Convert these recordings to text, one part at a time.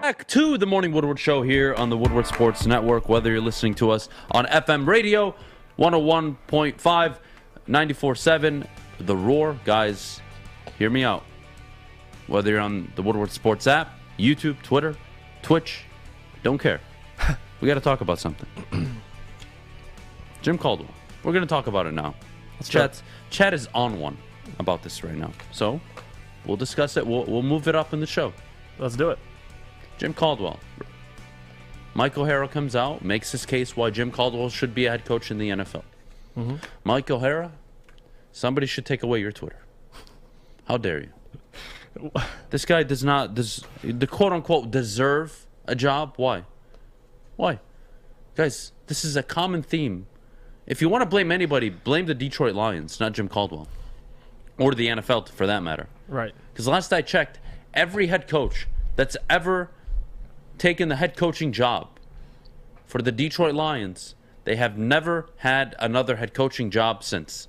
Back to the Morning Woodward Show here on the Woodward Sports Network. Whether you're listening to us on FM radio, 101.5, 94.7, The Roar. Guys, hear me out. Whether you're on the Woodward Sports app, YouTube, Twitter, Twitch, don't care. We got to talk about something. Jim Caldwell. We're going to talk about it now. Chat is on one about this right now. So we'll discuss it. We'll move it up in the show. Let's do it. Jim Caldwell. Mike O'Hara comes out, makes his case why Jim Caldwell should be a head coach in the NFL. Mm-hmm. Mike O'Hara, somebody should take away your Twitter. How dare you? This guy does the quote-unquote deserve a job. Why? Guys, this is a common theme. If you want to blame anybody, blame the Detroit Lions, not Jim Caldwell. Or the NFL, for that matter. Right. Because last I checked, every head coach that's ever taken the head coaching job for the Detroit Lions, they have never had another head coaching job since.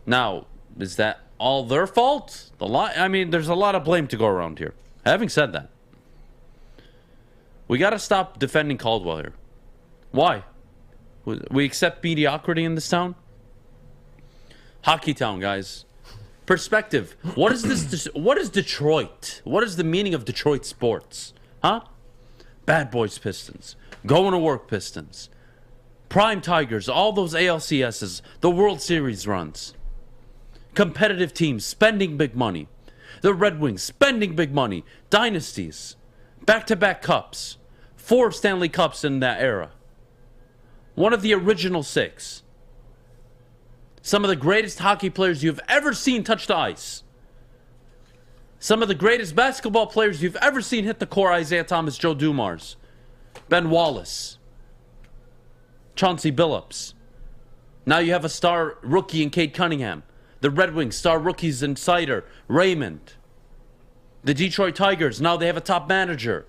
Now, is that all their fault? I mean, there's a lot of blame to go around here. Having said that, we got to stop defending Caldwell here. Why? We accept mediocrity in this town? Hockey town, guys. Perspective. What is this? What is Detroit? What is the meaning of Detroit sports? Huh? Bad Boys Pistons. Going to work Pistons. Prime Tigers. All those ALCSs. The World Series runs. Competitive teams spending big money. The Red Wings spending big money. Dynasties. Back-to-back cups. 4 Stanley Cups in that era. One of the original 6. Some of the greatest hockey players you've ever seen touch the ice. Some of the greatest basketball players you've ever seen hit the core. Isaiah Thomas, Joe Dumars, Ben Wallace, Chauncey Billups. Now you have a star rookie in Cade Cunningham. The Red Wings, star rookies in Sider, Raymond. The Detroit Tigers, now they have a top manager.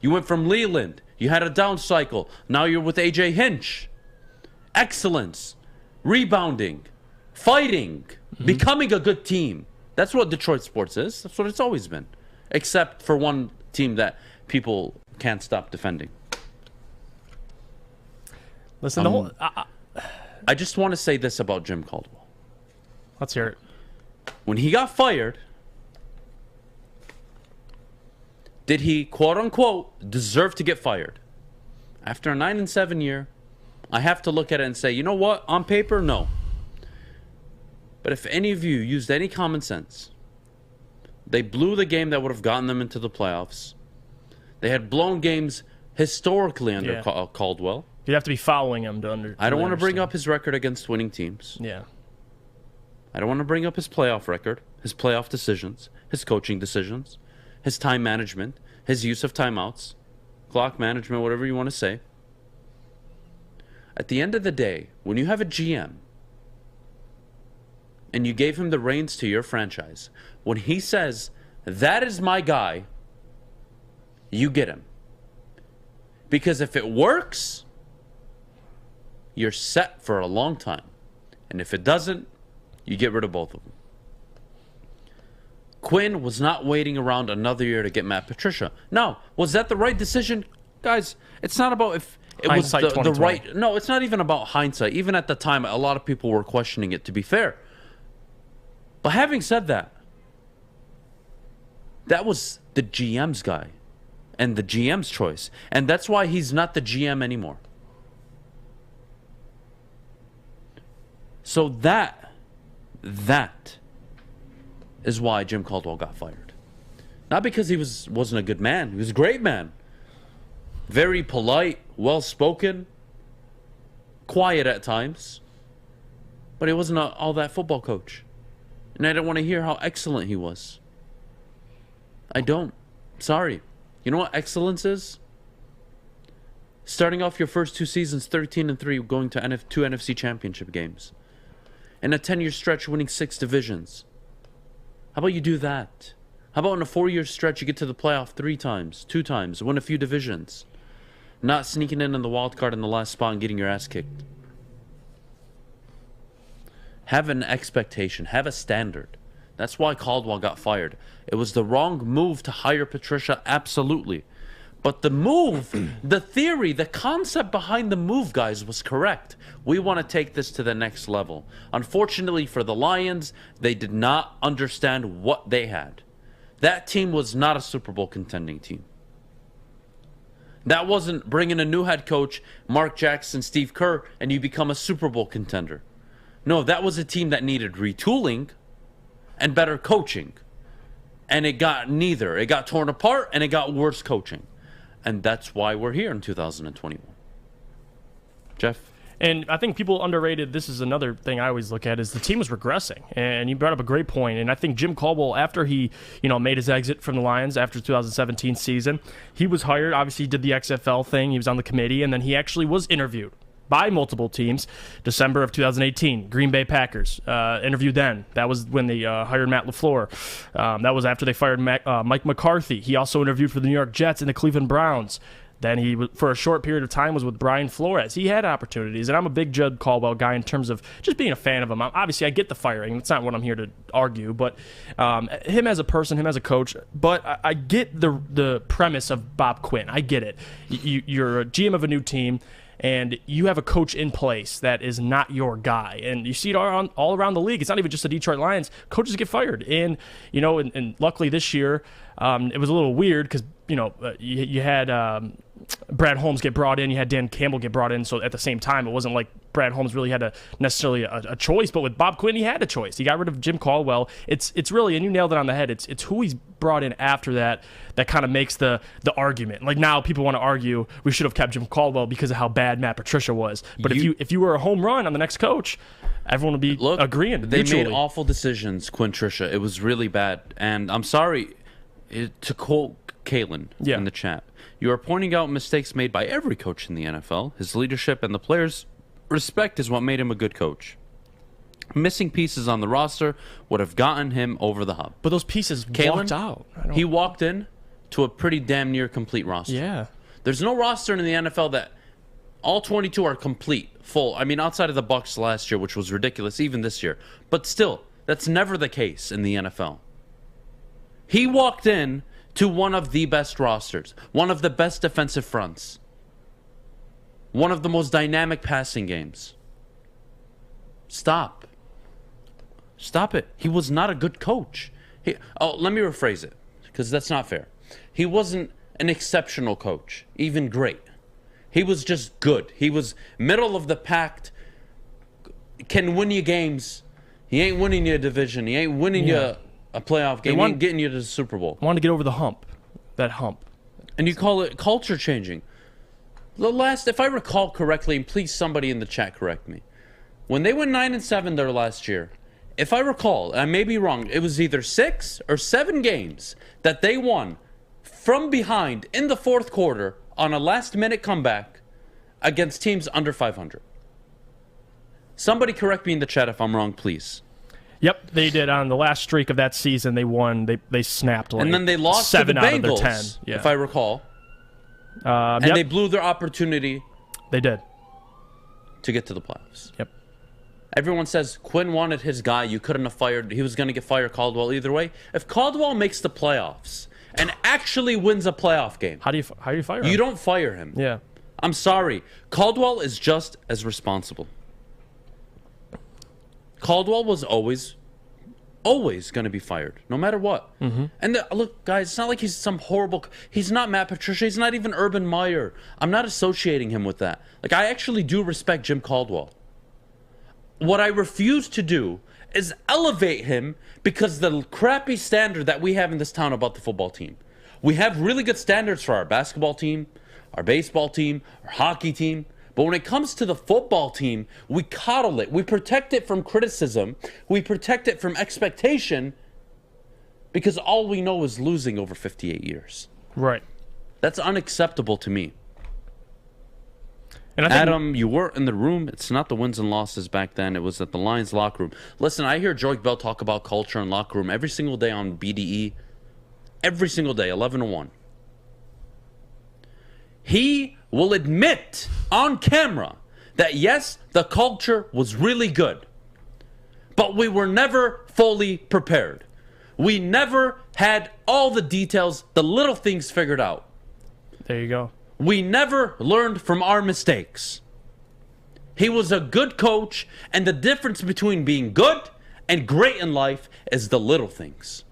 You went from Leland. You had a down cycle. Now you're with A.J. Hinch. Excellence. Rebounding. Fighting. Becoming a good team. That's what Detroit sports is. That's what it's always been. Except for one team that people can't stop defending. Listen, I just want to say this about Jim Caldwell. Let's hear it. When he got fired, did he, quote-unquote, deserve to get fired? After a 9-7 year, I have to look at it and say, you know what? On paper, no. But if any of you used any common sense, they blew the game that would have gotten them into the playoffs. They had blown games historically under Caldwell. You'd have to be following him to understand. I don't want to bring up his record against winning teams. Yeah. I don't want to bring up his playoff record, his playoff decisions, his coaching decisions, his time management, his use of timeouts, clock management, whatever you want to say. At the end of the day, when you have a GM and you gave him the reins to your franchise, when he says, that is my guy, you get him. Because if it works, you're set for a long time. And if it doesn't, you get rid of both of them. Quinn was not waiting around another year to get Matt Patricia. Now, was that the right decision? Guys, it's not about if it hindsight was the right... No, it's not even about hindsight. Even at the time, a lot of people were questioning it, to be fair. But having said that, that was the GM's guy and the GM's choice. And that's why he's not the GM anymore. So that is why Jim Caldwell got fired. Not because he wasn't a good man. He was a great man. Very polite, well-spoken, quiet at times. But he wasn't all that football coach. And I don't want to hear how excellent he was. I don't. Sorry. You know what excellence is? Starting off your first 2 seasons 13-3, going to 2 NFC championship games. In a 10-year stretch, winning 6 divisions. How about you do that? How about in a 4-year stretch, you get to the playoff 3 times, 2 times, win a few divisions? Not sneaking in the wild card in the last spot and getting your ass kicked. Have an expectation. Have a standard. That's why Caldwell got fired. It was the wrong move to hire Patricia, absolutely. But the move, the theory, the concept behind the move, guys, was correct. We want to take this to the next level. Unfortunately for the Lions, they did not understand what they had. That team was not a Super Bowl contending team. That wasn't bringing a new head coach, Mark Jackson, Steve Kerr, and you become a Super Bowl contender. No, that was a team that needed retooling and better coaching. And it got neither. It got torn apart and it got worse coaching. And that's why we're here in 2021. Jeff? And I think people underrated, this is another thing I always look at, is the team was regressing. And you brought up a great point. And I think Jim Caldwell, after he made his exit from the Lions after the 2017 season, he was hired. Obviously, he did the XFL thing. He was on the committee. And then he actually was interviewed by multiple teams. December of 2018, Green Bay Packers interviewed then. That was when they hired Matt LaFleur. That was after they fired Mike McCarthy. He also interviewed for the New York Jets and the Cleveland Browns. Then he, for a short period of time, was with Brian Flores. He had opportunities, and I'm a big Judd Caldwell guy in terms of just being a fan of him. Obviously, I get the firing. That's not what I'm here to argue, but him as a person, him as a coach. But I get the premise of Bob Quinn. I get it. You're a GM of a new team, and you have a coach in place that is not your guy. And you see it all around the league. It's not even just the Detroit Lions. Coaches get fired. And, and luckily this year, it was a little weird because, you had Brad Holmes get brought in. You had Dan Campbell get brought in. So at the same time, it wasn't like Brad Holmes really had necessarily a choice. But with Bob Quinn, he had a choice. He got rid of Jim Caldwell. It's really, and you nailed it on the head, it's who he's brought in after that kind of makes the argument. Like now people want to argue we should have kept Jim Caldwell because of how bad Matt Patricia was. But if you were a home run on the next coach, everyone would be agreeing. They made awful decisions, Quinn Tricia. It was really bad. And I'm sorry to quote Kalen in the chat. You are pointing out mistakes made by every coach in the NFL. His leadership and the players' respect is what made him a good coach. Missing pieces on the roster would have gotten him over the hump. But those pieces walked out. He walked in to a pretty damn near complete roster. Yeah. There's no roster in the NFL that all 22 are complete, full. I mean, outside of the Bucs last year, which was ridiculous, even this year. But still, that's never the case in the NFL. He walked in to one of the best rosters, one of the best defensive fronts, one of the most dynamic passing games. Stop it. He was not a good coach. Let me rephrase it, because that's not fair. He wasn't an exceptional coach, even great. He was just good. He was middle of the pack, can win you games. He ain't winning you a division. He ain't winning you a playoff game. He ain't getting you to the Super Bowl. I want to get over the hump, that hump. And you call it culture changing. If I recall correctly, and please somebody in the chat correct me, when they went 9-7 their last year, if I recall, I may be wrong, it was either 6 or 7 games that they won from behind in the fourth quarter on a last-minute comeback against teams under 500. Somebody correct me in the chat if I'm wrong, please. Yep, they did. On the last streak of that season, they won. They snapped like and then they lost 7 to the out of their Bengals, 10. if I recall. And they blew their opportunity. They did. To get to the playoffs. Yep. Everyone says Quinn wanted his guy. You couldn't have fired. He was going to get fired Caldwell either way. If Caldwell makes the playoffs and actually wins a playoff game, how do you fire him? You don't fire him. Yeah. I'm sorry. Caldwell is just as responsible. Caldwell was always going to be fired, no matter what. Mm-hmm. And look, guys, it's not like he's some horrible... He's not Matt Patricia. He's not even Urban Meyer. I'm not associating him with that. Like, I actually do respect Jim Caldwell. What I refuse to do is elevate him because the crappy standard that we have in this town about the football team. We have really good standards for our basketball team, our baseball team, our hockey team. But when it comes to the football team, we coddle it. We protect it from criticism. We protect it from expectation because all we know is losing over 58 years. Right. That's unacceptable to me. And I think Adam, you weren't in the room. It's not the wins and losses back then. It was at the Lions locker room. Listen, I hear Joey Bell talk about culture and locker room every single day on BDE. Every single day, 11 to 1. He will admit on camera that, yes, the culture was really good, but we were never fully prepared. We never had all the details, the little things figured out. There you go. We never learned from our mistakes. He was a good coach, and the difference between being good and great in life is the little things.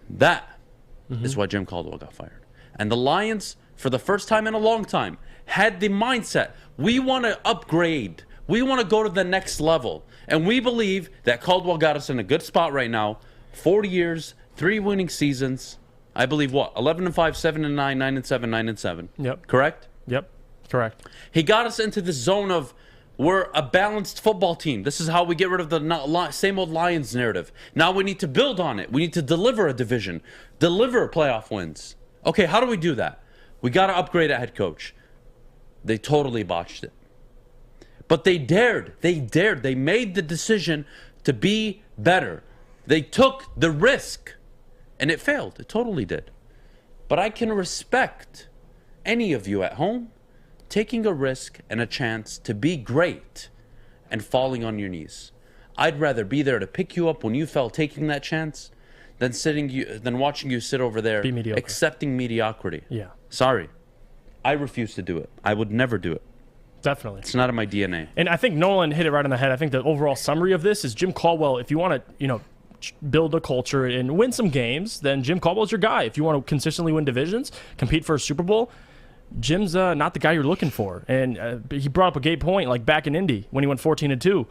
That is why Jim Caldwell got fired. And the Lions, for the first time in a long time, had the mindset, we want to upgrade. We want to go to the next level. And we believe that Caldwell got us in a good spot right now. 40 years, 3 winning seasons. I believe what? 11-5, 7-9, 9-7, 9-7. Yep. Correct? Yep. Correct. He got us into this zone of we're a balanced football team. This is how we get rid of the same old Lions narrative. Now we need to build on it. We need to deliver a division, deliver playoff wins. Okay, how do we do that? We got to upgrade a head coach. They totally botched it. But they dared. They made the decision to be better. They took the risk. And it failed. It totally did. But I can respect any of you at home taking a risk and a chance to be great and falling on your knees. I'd rather be there to pick you up when you fell taking that chance than watching you sit over there accepting mediocrity. Yeah. Sorry. I refuse to do it. I would never do it. Definitely. It's not in my DNA. And I think Nolan hit it right on the head. I think the overall summary of this is Jim Caldwell, if you want to, build a culture and win some games, then Jim Caldwell's your guy. If you want to consistently win divisions, compete for a Super Bowl, Jim's not the guy you're looking for. And he brought up a great point, like back in Indy when he went 14-2.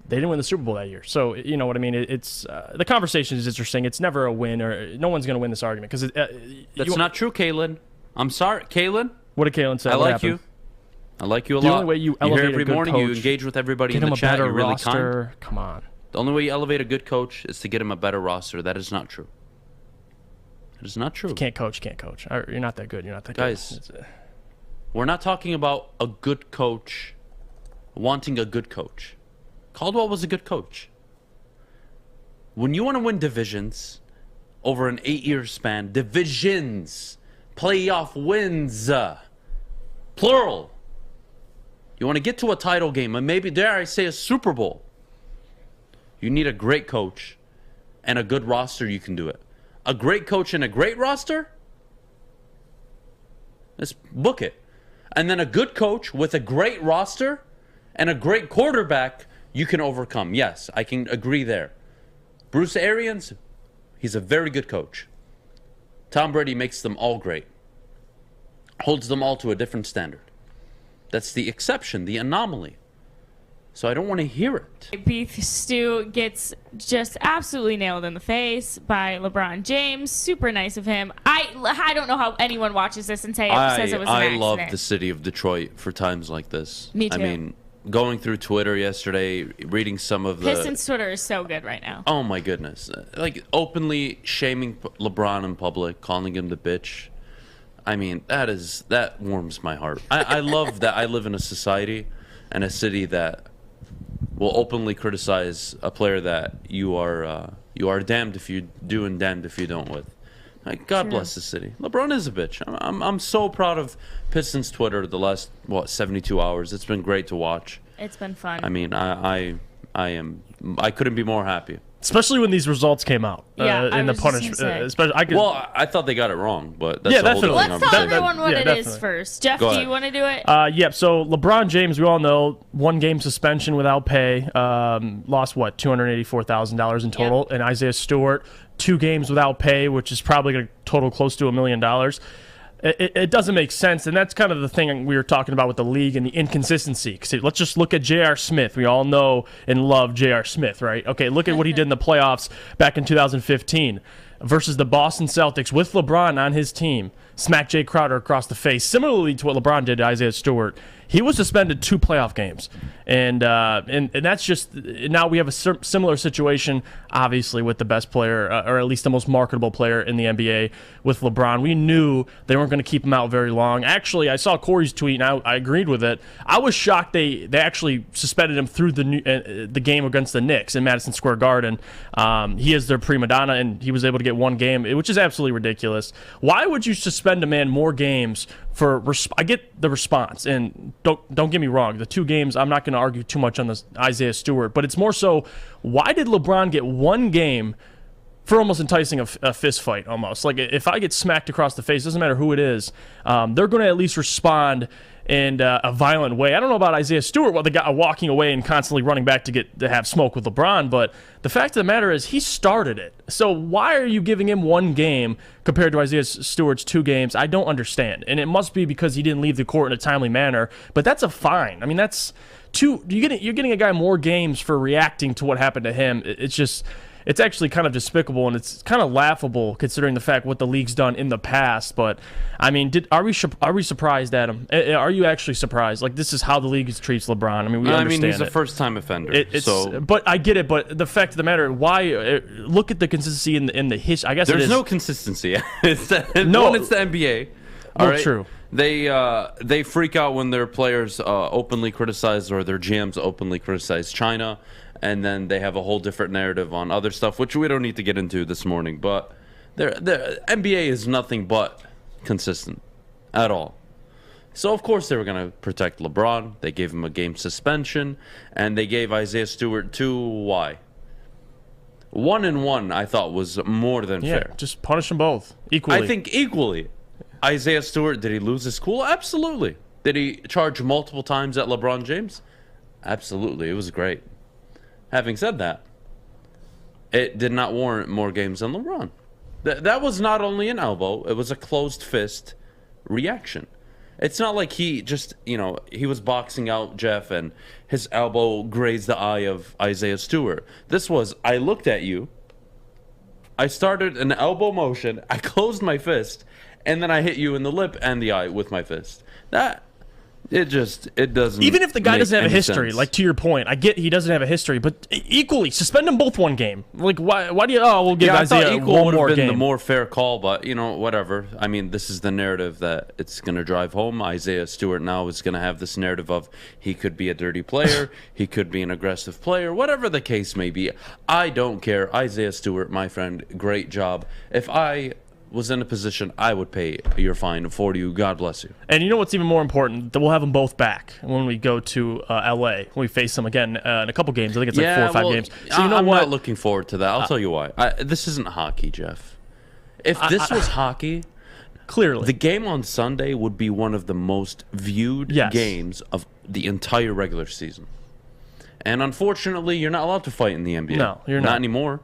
They didn't win the Super Bowl that year. So, you know what I mean? It's the conversation is interesting. It's never a win, or no one's going to win this argument. Because that's not true, Kalen. I'm sorry, Kalen. What did Kalen say? I like you. I like you a lot. The only way you elevate here every a good morning, coach, you engage with everybody in get the him a chat. better You're really roster. kind. Come on. The only way you elevate a good coach is to get him a better roster. That is not true. It is not true. You can't coach. You're not that good. You're not that Guys, good. we're not talking about a good coach wanting a good coach. Caldwell was a good coach. When you want to win divisions over an 8-year span, divisions, playoff wins, plural. You want to get to a title game, and maybe, dare I say, a Super Bowl. You need a great coach and a good roster. You can do it. A great coach and a great roster? Let's book it. And then a good coach with a great roster and a great quarterback, you can overcome. Yes, I can agree there. Bruce Arians, he's a very good coach. Tom Brady makes them all great. Holds them all to a different standard. That's the exception, the anomaly. So I don't want to hear it. Beef Stew gets just absolutely nailed in the face by LeBron James. Super nice of him. I don't know how anyone watches this and says it was an accident. I love the city of Detroit for times like this. Me too. I mean, going through Twitter yesterday, reading some of the... Pistons Twitter is so good right now. Oh, my goodness. Like, openly shaming LeBron in public, calling him the bitch. I mean, that warms my heart. I love that I live in a society and a city that will openly criticize a player that you are damned if you do and damned if you don't with. Like, God bless the city. LeBron is a bitch. I'm so proud of Pistons Twitter the last 72 hours. It's been great to watch. It's been fun. I mean, I couldn't be more happy. Especially when these results came out in the punishment. I thought they got it wrong, but that's a whole different Let's tell conversation. everyone what it is first. Jeff, do you want to do it? Yep. So LeBron James, we all know, 1 game suspension without pay, lost $284,000 in total, and Isaiah Stewart, 2 games without pay, which is probably going to total close to $1 million. It doesn't make sense, and that's kind of the thing we were talking about with the league and the inconsistency. Because let's just look at J.R. Smith. We all know and love J.R. Smith, right? Okay, look at what he did in the playoffs back in 2015 versus the Boston Celtics with LeBron on his team. Smacked Jay Crowder across the face. Similarly to what LeBron did to Isaiah Stewart, he was suspended 2 playoff games. And that's just, now we have a similar situation, obviously, with the best player, or at least the most marketable player in the NBA with LeBron. We knew they weren't going to keep him out very long. Actually, I saw Corey's tweet, and I agreed with it. I was shocked they actually suspended him through the game against the Knicks in Madison Square Garden. He is their prima donna, and he was able to get get one game, which is absolutely ridiculous. Why would you suspend a man more games for? I get the response, and don't get me wrong. The 2 games, I'm not going to argue too much on this Isaiah Stewart, but it's more so, why did LeBron get 1 game for almost enticing a fist fight? Almost like, if I get smacked across the face, doesn't matter who it is, they're going to at least respond in a violent way. I don't know about Isaiah Stewart, the guy walking away and constantly running back to have smoke with LeBron, but the fact of the matter is he started it. So why are you giving him 1 game compared to Isaiah Stewart's 2 games? I don't understand. And it must be because he didn't leave the court in a timely manner, but that's a fine. I mean, that's you're getting a guy more games for reacting to what happened to him. It's actually kind of despicable, and it's kind of laughable considering the fact what the league's done in the past. But I mean, are we surprised, Adam? Are you actually surprised? Like, this is how the league treats LeBron. I mean, we understand. He's a first-time offender. But I get it. But the fact of the matter, why? Look at the consistency in the history. I guess there's no consistency. It's the NBA. All right? True. They freak out when their players openly criticize, or their GMs openly criticize China. And then they have a whole different narrative on other stuff, which we don't need to get into this morning. But the NBA is nothing but consistent at all. So, of course, they were going to protect LeBron. They gave him a game suspension. And they gave Isaiah Stewart 2. Why? 1-1, I thought, was more than fair. Just punish them both equally. I think equally. Isaiah Stewart, did he lose his cool? Absolutely. Did he charge multiple times at LeBron James? Absolutely. It was great. Having said that, it did not warrant more games than LeBron. That was not only an elbow, it was a closed fist reaction. It's not like he just, he was boxing out Jeff and his elbow grazed the eye of Isaiah Stewart. This was, I looked at you, I started an elbow motion, I closed my fist, and then I hit you in the lip and the eye with my fist. It doesn't. Even if the guy doesn't have a history, sense. Like, to your point, I get he doesn't have a history, but equally suspend them both 1 game. Like, why do you? Oh, we'll give Isaiah one more game. The more fair call, but whatever. I mean, this is the narrative that it's going to drive home. Isaiah Stewart now is going to have this narrative of he could be a dirty player, he could be an aggressive player, whatever the case may be. I don't care. Isaiah Stewart, my friend, great job. If I was in a position, I would pay your fine for you. God bless you. And you know what's even more important? That we'll have them both back when we go to L.A. When we face them again in a couple games. I think it's like 4 or 5 games. So I'm not looking forward to that. I'll tell you why. This isn't hockey, Jeff. If this was hockey, clearly the game on Sunday would be one of the most viewed games of the entire regular season. And unfortunately, you're not allowed to fight in the NBA. No, you're not anymore.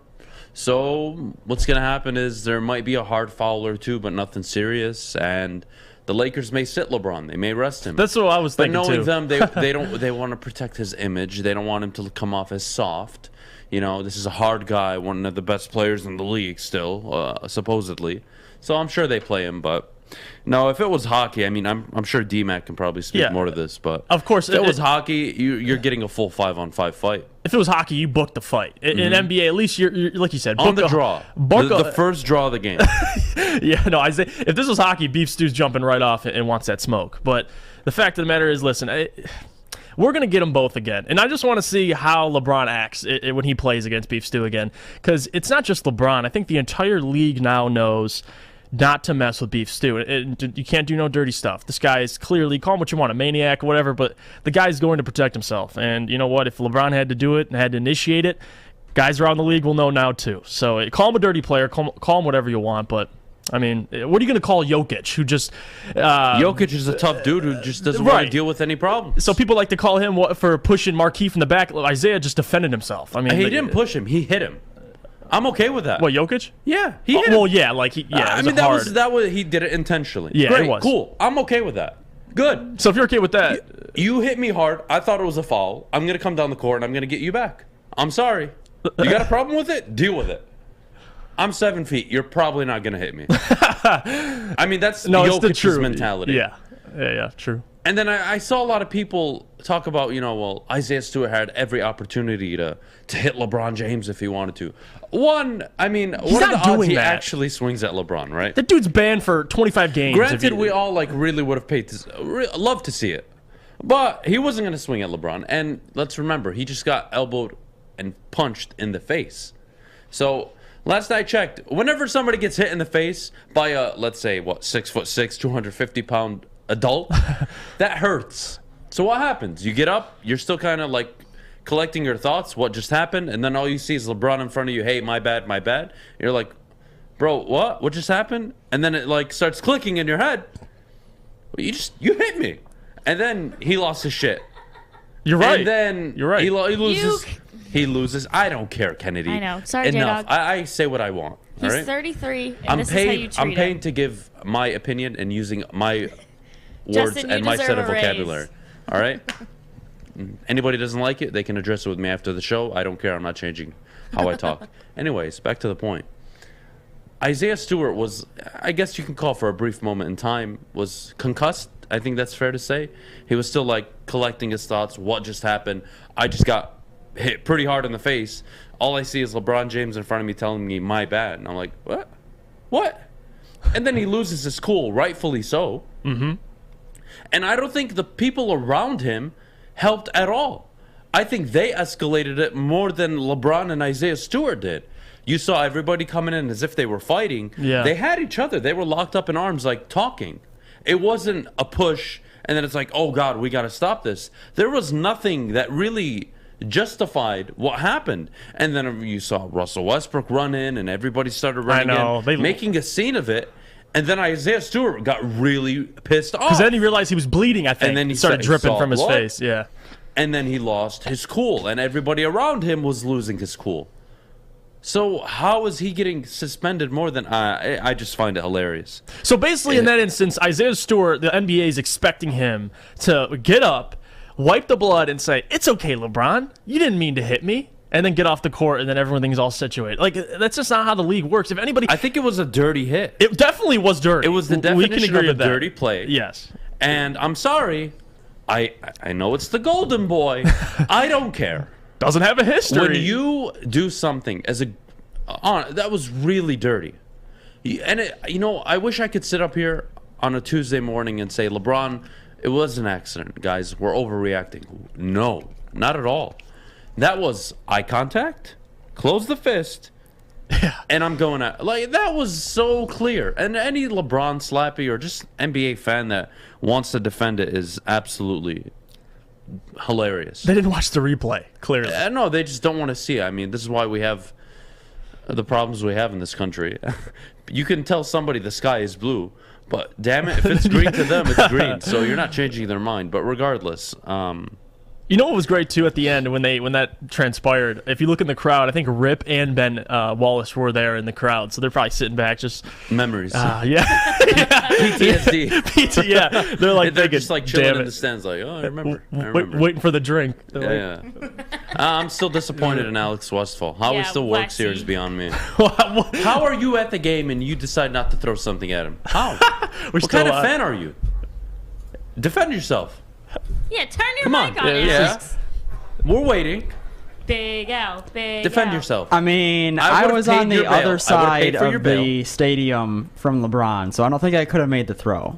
So what's going to happen is there might be a hard foul or 2, but nothing serious, and the Lakers may sit LeBron. They may rest him. That's what I was thinking, but knowing too. them, they want to protect his image. They don't want him to come off as soft. This is a hard guy, one of the best players in the league still, supposedly. So I'm sure they play him, but no, if it was hockey, I mean, I'm sure D-Mac can probably speak more to this, but of course, if it was hockey, you're getting a full 5-on-5 fight. If it was hockey, you booked the fight. In NBA, at least you're like you said, on the draw, the first draw of the game. Isaiah, if this was hockey, Beef Stew's jumping right off and wants that smoke. But the fact of the matter is, listen, we're going to get them both again. And I just want to see how LeBron acts when he plays against Beef Stew again. Because it's not just LeBron. I think the entire league now knows not to mess with Beef Stew. You can't do no dirty stuff. This guy is clearly, call him what you want, a maniac, whatever, but the guy's going to protect himself. And you know what? If LeBron had to do it and had to initiate it, guys around the league will know now too. So call him a dirty player, call him whatever you want, but I mean, what are you going to call Jokic, who just... Jokic is a tough dude who just doesn't want to deal with any problems. So people like to call him for pushing Markieff from the back. Isaiah just defended himself. I mean, he didn't push him. He hit him. I'm okay with that. What, Jokic? Yeah, he hit him. Well, yeah, like he did it intentionally. Yeah, great, it was. Cool. I'm okay with that. Good. So if you're okay with that, you hit me hard. I thought it was a foul. I'm gonna come down the court and I'm gonna get you back. I'm sorry. You got a problem with it? Deal with it. I'm 7 feet. You're probably not gonna hit me. I mean, that's Jokic's mentality. Yeah, true. And then I saw a lot of people talk about, Isaiah Stewart had every opportunity to hit LeBron James if he wanted to. What are the odds he actually swings at LeBron, right? That dude's banned for 25 games. Granted, we all really would have paid love to see it. But he wasn't going to swing at LeBron. And let's remember, he just got elbowed and punched in the face. So Last I checked, whenever somebody gets hit in the face by a, let's say, 6'6", 250-pound adult, that hurts. So what happens? You get up, you're still kind of like collecting your thoughts, what just happened, and then all you see is LeBron in front of you, hey, my bad, my bad. You're like, bro, what? What just happened? And then it like starts clicking in your head. You hit me. And then he lost his shit. You're right. And then you're right. He loses. He loses. I don't care, Kennedy. I know. Sorry, Enough. J-Dog. I say what I want. He's all right? 33, and this is how you treat I'm him. paying to give my opinion and using my words Justin, you and my set deserve of a raise. vocabulary. All right? Anybody doesn't like it, they can address it with me after the show. I don't care. I'm not changing how I talk. Anyways, back to the point. Isaiah Stewart was, I guess you can call for a brief moment in time, was concussed. I think that's fair to say. He was still like collecting his thoughts. What just happened? I just got hit pretty hard in the face. All I see is LeBron James in front of me telling me my bad. And I'm like, what? What? And then he loses his cool, rightfully so. Mm-hmm. And I don't think the people around him helped at all. I think they escalated it more than LeBron and Isaiah Stewart did. You saw everybody coming in as if they were fighting. Yeah. They had each other. They were locked up in arms, like talking. It wasn't a push, and then it's like, oh, God, we got to stop this. There was nothing that really justified what happened. And then you saw Russell Westbrook run in, and everybody started running in, making a scene of it. And then Isaiah Stewart got really pissed off. Because then he realized he was bleeding, I think. And then he started dripping saw from his blood. face. Yeah. And then he lost his cool, and everybody around him was losing his cool. So how is he getting suspended more than I just find it hilarious. So basically, in that instance, Isaiah Stewart, the NBA is expecting him to get up, wipe the blood, and say, "It's okay, LeBron. You didn't mean to hit me." And then get off the court, and then everything's all situated. Like, that's just not how the league works. If anybody, I think it was a dirty hit. It definitely was dirty. It was the We can definition agree of a with that. dirty play. Yes. And I'm sorry, I know it's the Golden Boy. I don't care. Doesn't have a history. When you do something as a that was really dirty. And I wish I could sit up here on a Tuesday morning and say, LeBron, it was an accident, guys. We're overreacting. No, not at all. That was eye contact, close the fist, and I'm going at like that was so clear. And any LeBron slappy or just NBA fan that wants to defend it is absolutely hilarious. They didn't watch the replay, clearly. No, they just don't want to see it. I mean, this is why we have the problems we have in this country. You can tell somebody the sky is blue, but damn it, if it's green to them, it's green. So you're not changing their mind. But regardless, you know what was great too at the end when that transpired? If you look in the crowd, I think Rip and Ben Wallace were there in the crowd, so they're probably sitting back just memories. Yeah. PTSD. Yeah, they're like they're just like chilling in the stands, like, oh, I remember. Waiting for the drink. Yeah. I'm still disappointed in Alex Westphal. How he still works here is beyond me. How are you at the game and you decide not to throw something at him? How? What kind of fan are you? Defend yourself. Yeah, turn your Come mic on. on, Alex. We're waiting. Big L, big Defend L. yourself. I mean, I was on the other side of the stadium from LeBron, so I don't think I could have made the throw.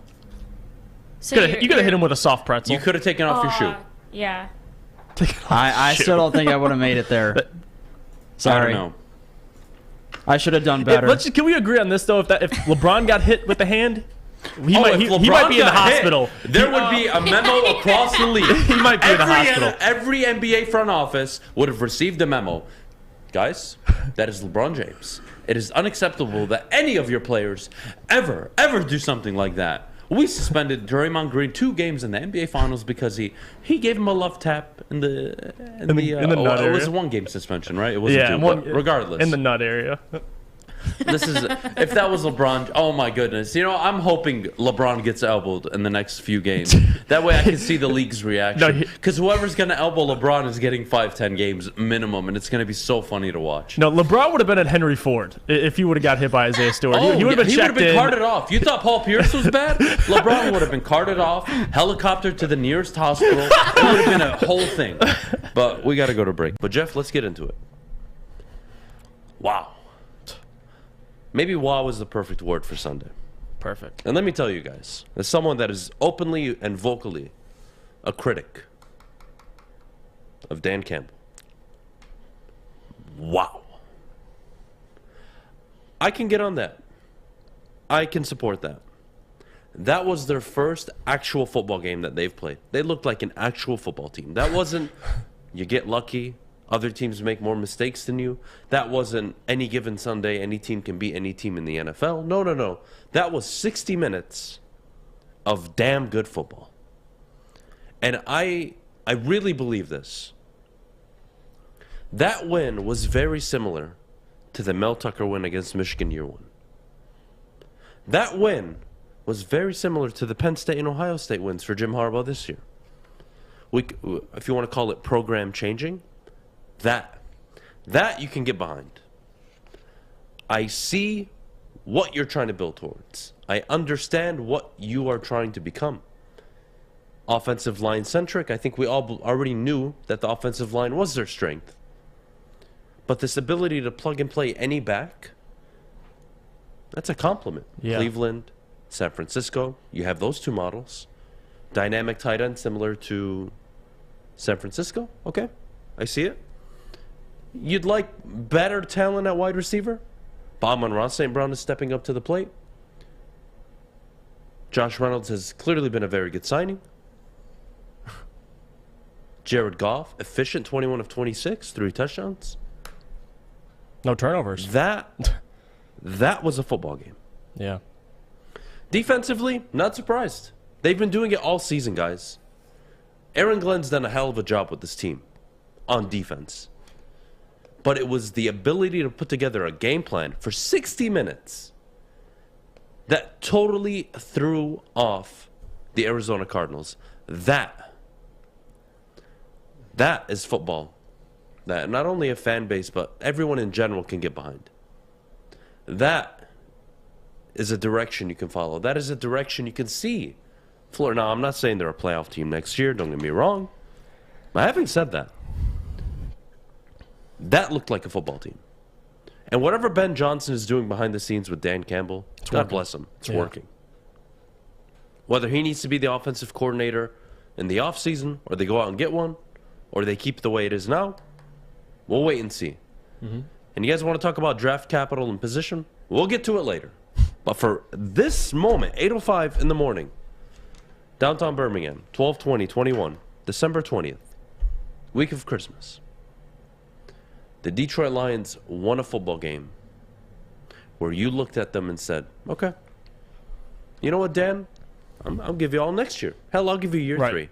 So you could have hit him with a soft pretzel. You could have taken off your shoe. Yeah. I still don't think I would have made it there. Sorry. I don't know. I should have done better. Can we agree on this though? If LeBron got hit with the hand, he might be in the hospital. There would be a memo across the league. He might be in the hospital. Every NBA front office would have received a memo. Guys, that is LeBron James. It is unacceptable that any of your players ever do something like that. We suspended Draymond Green 2 games in the NBA Finals because he gave him a love tap in the nut area. It was a 1-game suspension, right? It wasn't 2, but regardless. In the nut area. This is if that was LeBron. Oh my goodness! I'm hoping LeBron gets elbowed in the next few games. That way, I can see the league's reaction. Because whoever's going to elbow LeBron is getting 5-10 games minimum, and it's going to be so funny to watch. No, LeBron would have been at Henry Ford if he would have got hit by Isaiah Stewart. He would have been carted off. You thought Paul Pierce was bad? LeBron would have been carted off, helicopter to the nearest hospital. It would have been a whole thing. But we got to go to break. But Jeff, let's get into it. Wow. Maybe wow is the perfect word for Sunday. Perfect. And let me tell you guys, as someone that is openly and vocally a critic of Dan Campbell, wow. I can get on that. I can support that. That was their first actual football game that they've played. They looked like an actual football team. That wasn't, you get lucky, other teams make more mistakes than you. That wasn't any given Sunday, any team can beat any team in the NFL. No. That was 60 minutes of damn good football. And I really believe this. That win was very similar to the Mel Tucker win against Michigan year one. That win was very similar to the Penn State and Ohio State wins for Jim Harbaugh this year. If you want to call it program changing, that you can get behind. I see what you're trying to build towards. I understand what you are trying to become. Offensive line centric, I think we all already knew that the offensive line was their strength. But this ability to plug and play any back, that's a compliment. Yeah. Cleveland, San Francisco, you have those two models. Dynamic tight end similar to San Francisco. Okay, I see it. You'd like better talent at wide receiver? Amon-Ra St. Brown is stepping up to the plate. Josh Reynolds has clearly been a very good signing. Jared Goff, efficient, 21 of 26, 3 touchdowns. No turnovers. That was a football game. Yeah. Defensively, not surprised. They've been doing it all season, guys. Aaron Glenn's done a hell of a job with this team on defense. But it was the ability to put together a game plan for 60 minutes that totally threw off the Arizona Cardinals. That is football. That not only a fan base, but everyone in general can get behind. That is a direction you can follow. That is a direction you can see. Florida. Now, I'm not saying they're a playoff team next year. Don't get me wrong. But having said that, that looked like a football team. And whatever Ben Johnson is doing behind the scenes with Dan Campbell, God bless him. It's working. Whether he needs to be the offensive coordinator in the offseason, or they go out and get one, or they keep it the way it is now, we'll wait and see. Mm-hmm. And you guys want to talk about draft capital and position? We'll get to it later. But for this moment, 8:05 in the morning, downtown Birmingham, 12/20/21, December 20th, week of Christmas. The Detroit Lions won a football game where you looked at them and said, okay, you know what, Dan? I'll give you all next year. Hell, I'll give you year 3.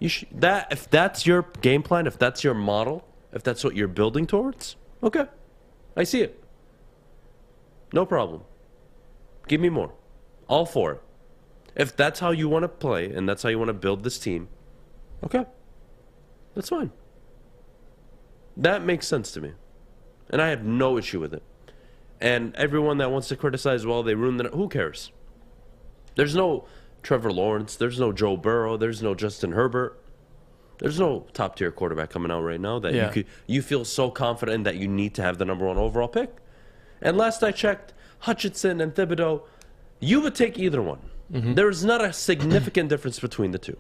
If that's your game plan, if that's your model, if that's what you're building towards, okay, I see it. No problem. Give me more. All for it. If that's how you want to play and that's how you want to build this team, okay, that's fine. That makes sense to me. And I have no issue with it. And everyone that wants to criticize, well, they ruined it, who cares? There's no Trevor Lawrence. There's no Joe Burrow. There's no Justin Herbert. There's no top-tier quarterback coming out right now that you feel so confident in that you need to have the number 1 overall pick. And last I checked, Hockenson and Thibodeau, you would take either one. Mm-hmm. There is not a significant difference between the two.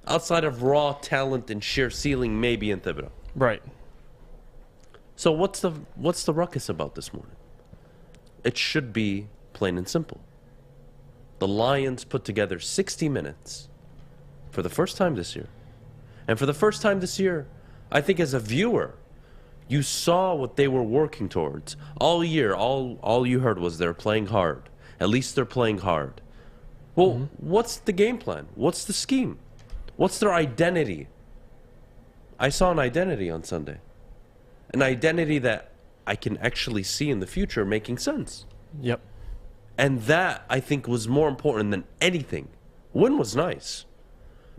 Outside of raw talent and sheer ceiling, maybe in Thibodeau. Right. So what's the ruckus about this morning? It should be plain and simple. The Lions put together 60 minutes for the first time this year. And for the first time this year, I think as a viewer, you saw what they were working towards. All year, all you heard was they're playing hard. At least they're playing hard. Well, what's the game plan? What's the scheme? What's their identity? I saw an identity on Sunday. An identity that I can actually see in the future making sense. Yep. And that, I think, was more important than anything. Win was nice.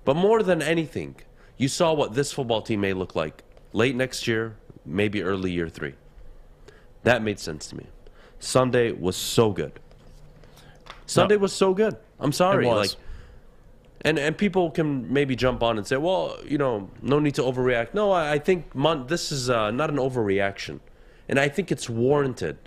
But more than anything, you saw what this football team may look like late next year, maybe early year 3. That made sense to me. Sunday was so good. Sunday was so good. I'm sorry. And people can maybe jump on and say, well, no need to overreact. No, I think this is not an overreaction. And I think it's warranted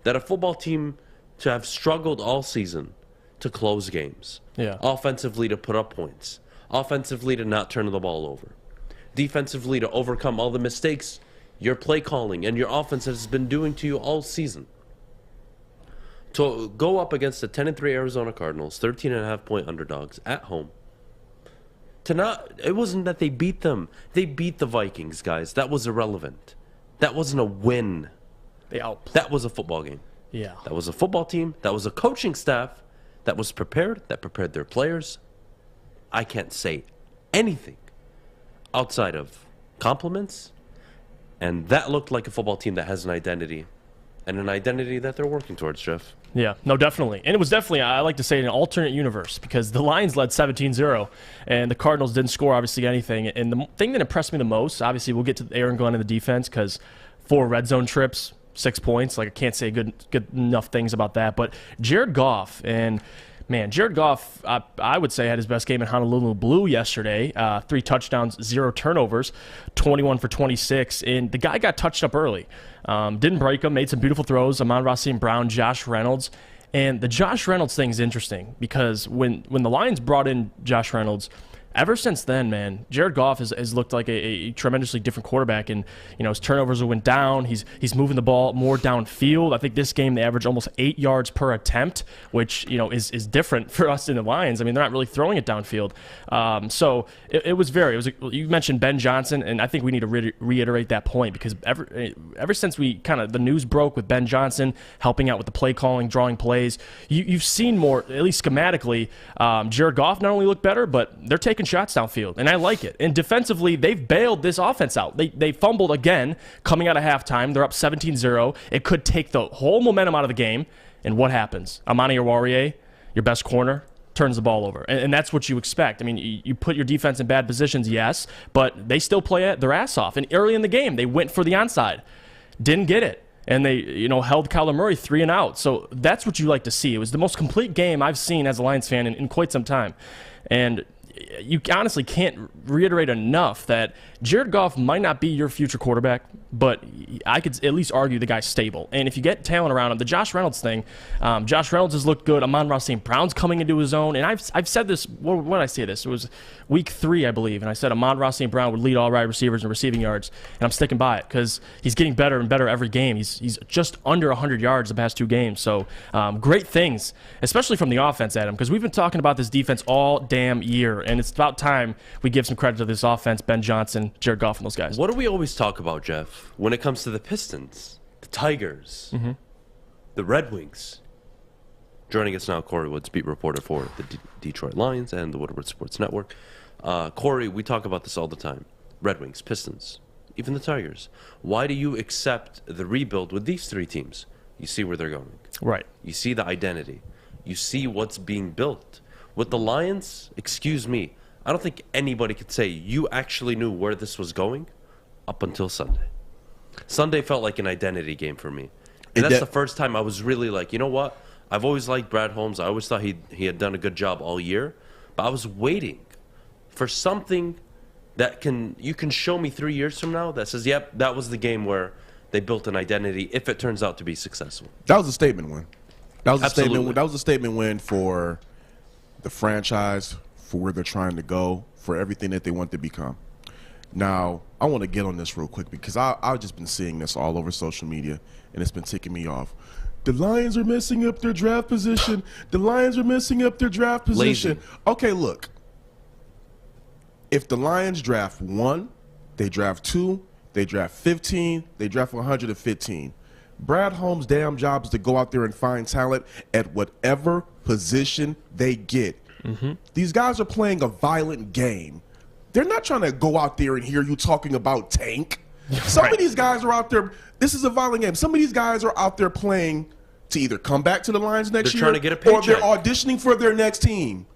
that a football team to have struggled all season to close games. Yeah. Offensively to put up points. Offensively to not turn the ball over. Defensively to overcome all the mistakes your play calling, and your offense has been doing to you all season. To go up against the 10-3 Arizona Cardinals, 13.5-point underdogs at home. It wasn't that they beat them. They beat the Vikings, guys. That was irrelevant. That wasn't a win. That was a football game. Yeah. That was a football team. That was a coaching staff that was prepared, that prepared their players. I can't say anything outside of compliments. And that looked like a football team that has an identity, and an identity that they're working towards, Jeff. Yeah, no, definitely. And it was definitely, I like to say, an alternate universe, because the Lions led 17-0, and the Cardinals didn't score, obviously, anything. And the thing that impressed me the most, obviously, we'll get to Aaron Glenn in the defense, because 4 red zone trips, 6 points. Like, I can't say good enough things about that. But Jared Goff, and man, Jared Goff, I would say, had his best game in Honolulu Blue yesterday. 3 touchdowns, 0 turnovers, 21 for 26. And the guy got touched up early. Didn't break him, made some beautiful throws. Amon-Ra St. Brown, Josh Reynolds. And the Josh Reynolds thing is interesting, because when the Lions brought in Josh Reynolds, ever since then, man, Jared Goff has looked like a tremendously different quarterback, and his turnovers went down. He's moving the ball more downfield. I think this game they average almost 8 yards per attempt, which is different for us in the Lions. I mean, they're not really throwing it downfield. So you mentioned Ben Johnson, and I think we need to reiterate that point, because ever since the news broke with Ben Johnson helping out with the play calling, drawing plays, you've seen more, at least schematically. Jared Goff not only looked better, but they're taking shots downfield, and I like it. And defensively, they've bailed this offense out. They fumbled again coming out of halftime. They're up 17-0. It could take the whole momentum out of the game, and what happens? Amani Oruwariye, your best corner, turns the ball over, and that's what you expect. I mean, you put your defense in bad positions, yes, but they still play their ass off. And early in the game, they went for the onside, didn't get it, and they held Kyler Murray 3 and out. So that's what you like to see. It was the most complete game I've seen as a Lions fan in quite some time. And you honestly can't reiterate enough that Jared Goff might not be your future quarterback, but I could at least argue the guy's stable. And if you get talent around him, the Josh Reynolds thing, Josh Reynolds has looked good. Amon-Ra St. Brown's coming into his own. And I've said this, when did I say this? It was week 3, I believe. And I said Amon-Ra St. Brown would lead all wide receivers in receiving yards. And I'm sticking by it, because he's getting better and better every game. He's just under 100 yards the past 2 games. So great things, especially from the offense, Adam, because we've been talking about this defense all damn year. And it's about time we give some credit to this offense, Ben Johnson, Jared Goff, and those guys. What do we always talk about, Jeff, when it comes to the Pistons, the Tigers, the Red Wings? Joining us now, Corey Woods, beat reporter for the Detroit Lions and the Woodward Sports Network. Corey, we talk about this all the time. Red Wings, Pistons, even the Tigers. Why do you accept the rebuild with these 3 teams? You see where they're going. Right. You see the identity. You see what's being built. With the Lions, excuse me, I don't think anybody could say you actually knew where this was going up until Sunday. Sunday felt like an identity game for me. And that's the first time I was really like, you know what? I've always liked Brad Holmes. I always thought he had done a good job all year. But I was waiting for something that you can show me 3 years from now that says, yep, that was the game where they built an identity if it turns out to be successful. That was a statement win. That was a Absolutely. statement. That was a statement win for the franchise, for where they're trying to go, for everything that they want to become. Now, I want to get on this real quick, because I've just been seeing this all over social media, and it's been ticking me off. The Lions are messing up their draft position. The Lions are messing up their draft position. Lazy. Okay, look. If the Lions draft 1, they draft 2, they draft 15, they draft 115. Brad Holmes' damn job is to go out there and find talent at whatever position they get. These guys are playing a violent game. They're not trying to go out there and hear you talking about tank. Some of these guys are out there. This is a violent game. Some of these guys are out there playing to either come back to the Lions next year, trying to get a paycheck, or they're auditioning for their next team.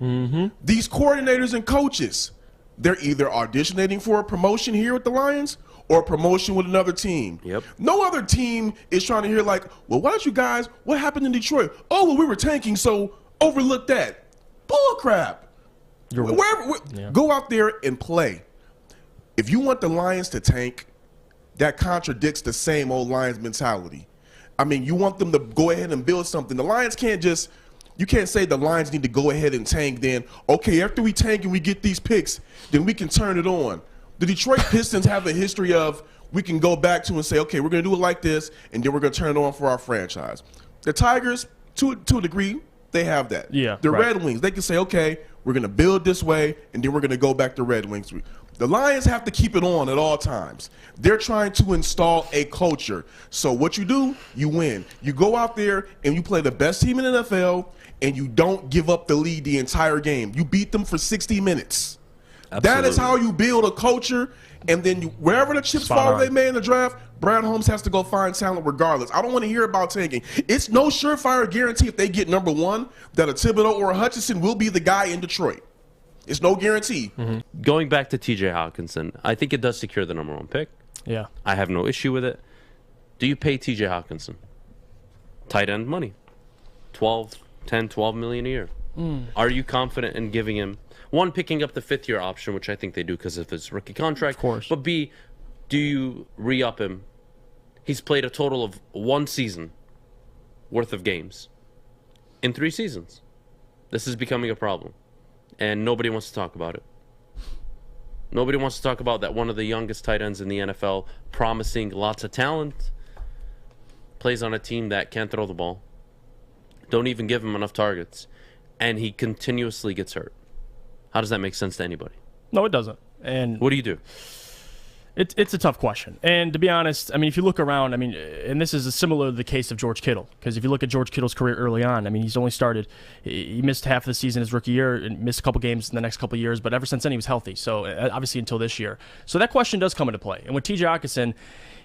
These coordinators and coaches, they're either auditioning for a promotion here with the Lions or a promotion with another team. Yep. No other team is trying to hear like, well, why don't you guys, what happened in Detroit? Oh, well, we were tanking, so overlook that. Bull crap. Go out there and play. If you want the Lions to tank, that contradicts the same old Lions mentality. I mean, you want them to go ahead and build something. The Lions can't just, you can't say the Lions need to go ahead and tank, then, okay, after we tank and we get these picks, then we can turn it on. The Detroit Pistons have a history of, we can go back to and say, okay, we're going to do it like this, and then we're going to turn it on for our franchise. The Tigers, to a degree, they have that. Yeah, the right. Red Wings, they can say, okay, we're going to build this way, and then we're going to go back to Red Wings. The Lions have to keep it on at all times. They're trying to install a culture. So what you do, you win. You go out there and you play the best team in the NFL, and you don't give up the lead the entire game. You beat them for 60 minutes. Absolutely. That is how you build a culture. And then wherever the chips fall they made in the draft, Brad Holmes has to go find talent regardless. I don't want to hear about tanking. It's no surefire guarantee if they get number one that a Thibodeau or a Hockenson will be the guy in Detroit. It's no guarantee. Mm-hmm. Going back to TJ Hockenson, I think it does secure the number one pick. Yeah. I have no issue with it. Do you pay TJ Hockenson tight end money? 12 million a year. Are you confident in giving him, one, picking up the fifth-year option, which I think they do because of his rookie contract. Of course. But B, do you re-up him? He's played a total of 1 season worth of games in 3 seasons. This is becoming a problem, and nobody wants to talk about it. Nobody wants to talk about that one of the youngest tight ends in the NFL, promising lots of talent, plays on a team that can't throw the ball, don't even give him enough targets, and he continuously gets hurt. How does that make sense to anybody? No, it doesn't. And what do you do? It's a tough question. And to be honest, I mean, if you look around, I mean, and this is similar to the case of George Kittle, because if you look at George Kittle's career early on, I mean, he's only started, he missed half of the season his rookie year and missed a couple games in the next couple of years, but ever since then he was healthy. So obviously until this year. So that question does come into play. And with TJ Hockenson,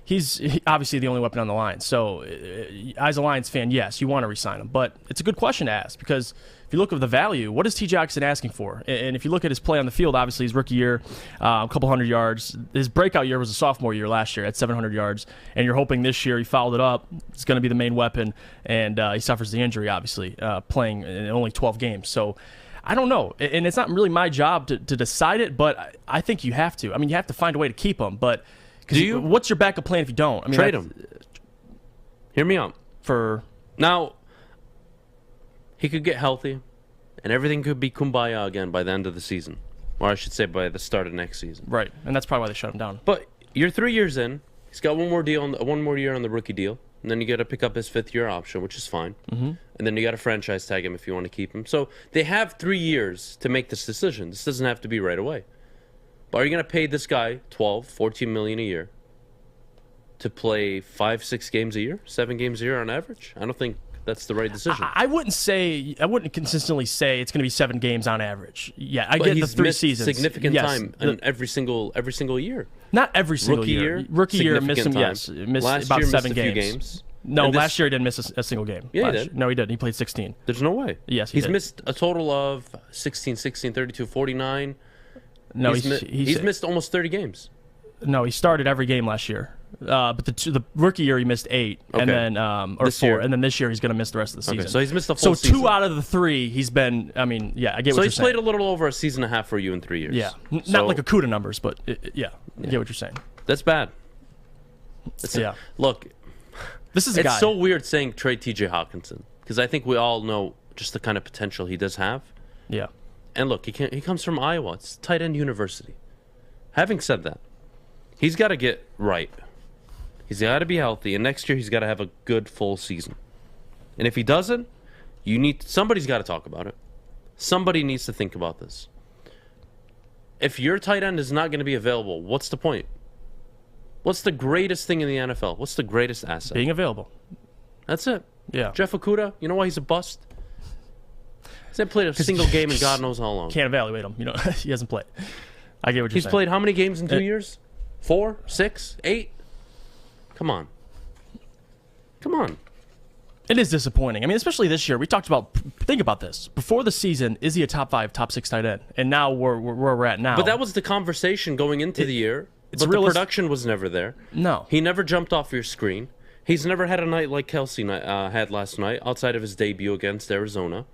he's obviously the only weapon on the line. So as a Lions fan, yes, you want to re-sign him. But it's a good question to ask, because if you look at the value, what is TJ Hockenson asking for? And if you look at his play on the field, obviously his rookie year, a couple hundred yards. His breakout year was a sophomore year last year at 700 yards. And you're hoping this year he fouled it up. It's going to be the main weapon. And he suffers the injury, obviously, playing in only 12 games. So I don't know. And it's not really my job to decide it, but I think you have to. I mean, you have to find a way to keep him. But what's your backup plan if you don't? I mean, trade him. Hear me out. Now, he could get healthy, and everything could be kumbaya again by the end of the season. Or I should say by the start of next season. Right, and that's probably why they shut him down. But you're 3 years in. He's got one more year on the rookie deal. And then you got to pick up his 5th-year option, which is fine. Mm-hmm. And then you got to franchise tag him if you want to keep him. So they have 3 years to make this decision. This doesn't have to be right away. But are you going to pay this guy $14 million a year to play 5-6 games a year, 7 games a year on average? I don't think that's the right decision. I wouldn't consistently say it's going to be 7 games on average. Yeah, I get the 3 seasons. Significant time in every single year. Not every single year. Rookie year missed him. Yes, missed last about year 7 missed a few games. No, last year he didn't miss a single game. Yeah, he did. No, he didn't. He played 16. There's no way. Yes, he's missed a total of 16, 32, 49. No, he's missed almost 30 games. No, he started every game last year. But the rookie year he missed 8, okay. And then or 4, and then this year he's going to miss the rest of the season. Okay, so he's missed the full season. So 2 out of the 3 he's been. I mean, yeah, I get what you're saying. So he's played a little over a season and a half for you in 3 years. Yeah, not like Akuda numbers, but I get what you're saying. That's bad. Look, this is a guy. It's so weird saying trade TJ Hockenson, because I think we all know just the kind of potential he does have. Yeah. And look, he comes from Iowa. It's tight end university. Having said that, he's got to get right. He's got to be healthy, and next year he's got to have a good full season. And if he doesn't, somebody's got to talk about it. Somebody needs to think about this. If your tight end is not going to be available, what's the point? What's the greatest thing in the NFL? What's the greatest asset? Being available. That's it. Yeah. Jeff Okudah, you know why he's a bust? He hasn't played a single game in God knows how long. Can't evaluate him. He hasn't played. I get what you're saying. He's played how many games in 2 years? 4, 6, 8? Come on. It is disappointing. I mean, especially this year. We talked about, think about this. Before the season, is he a top 5, top 6 tight end? And now where we're at now. But that was the conversation going into the year. But the production was never there. No. He never jumped off your screen. He's never had a night like Kelsey had last night, outside of his debut against Arizona.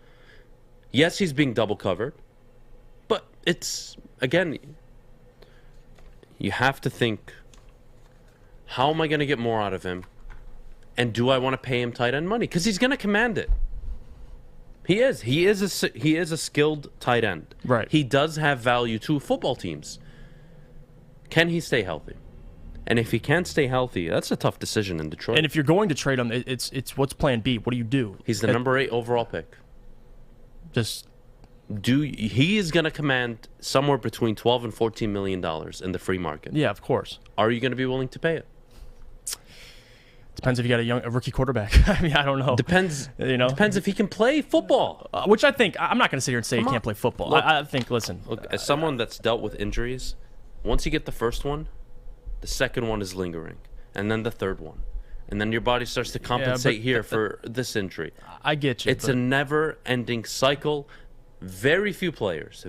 Yes, he's being double covered. But it's, again, you have to think, how am I going to get more out of him? And do I want to pay him tight end money? Because he's going to command it. He is. He is a skilled tight end. Right. He does have value to football teams. Can he stay healthy? And if he can't stay healthy, that's a tough decision in Detroit. And if you're going to trade him, it's what's plan B? What do you do? He's the number 8 overall pick. Just he is going to command somewhere between $12 and $14 million in the free market. Yeah, of course. Are you going to be willing to pay it? Depends if you got a rookie quarterback. I mean, I don't know. Depends. Depends if he can play football. Which I think I'm not going to sit here and say he can't play football. Look, I think. Listen, as someone that's dealt with injuries, once you get the first one, the second one is lingering, and then the third one, and then your body starts to compensate for this injury. I get you. It's a never-ending cycle. Very few players,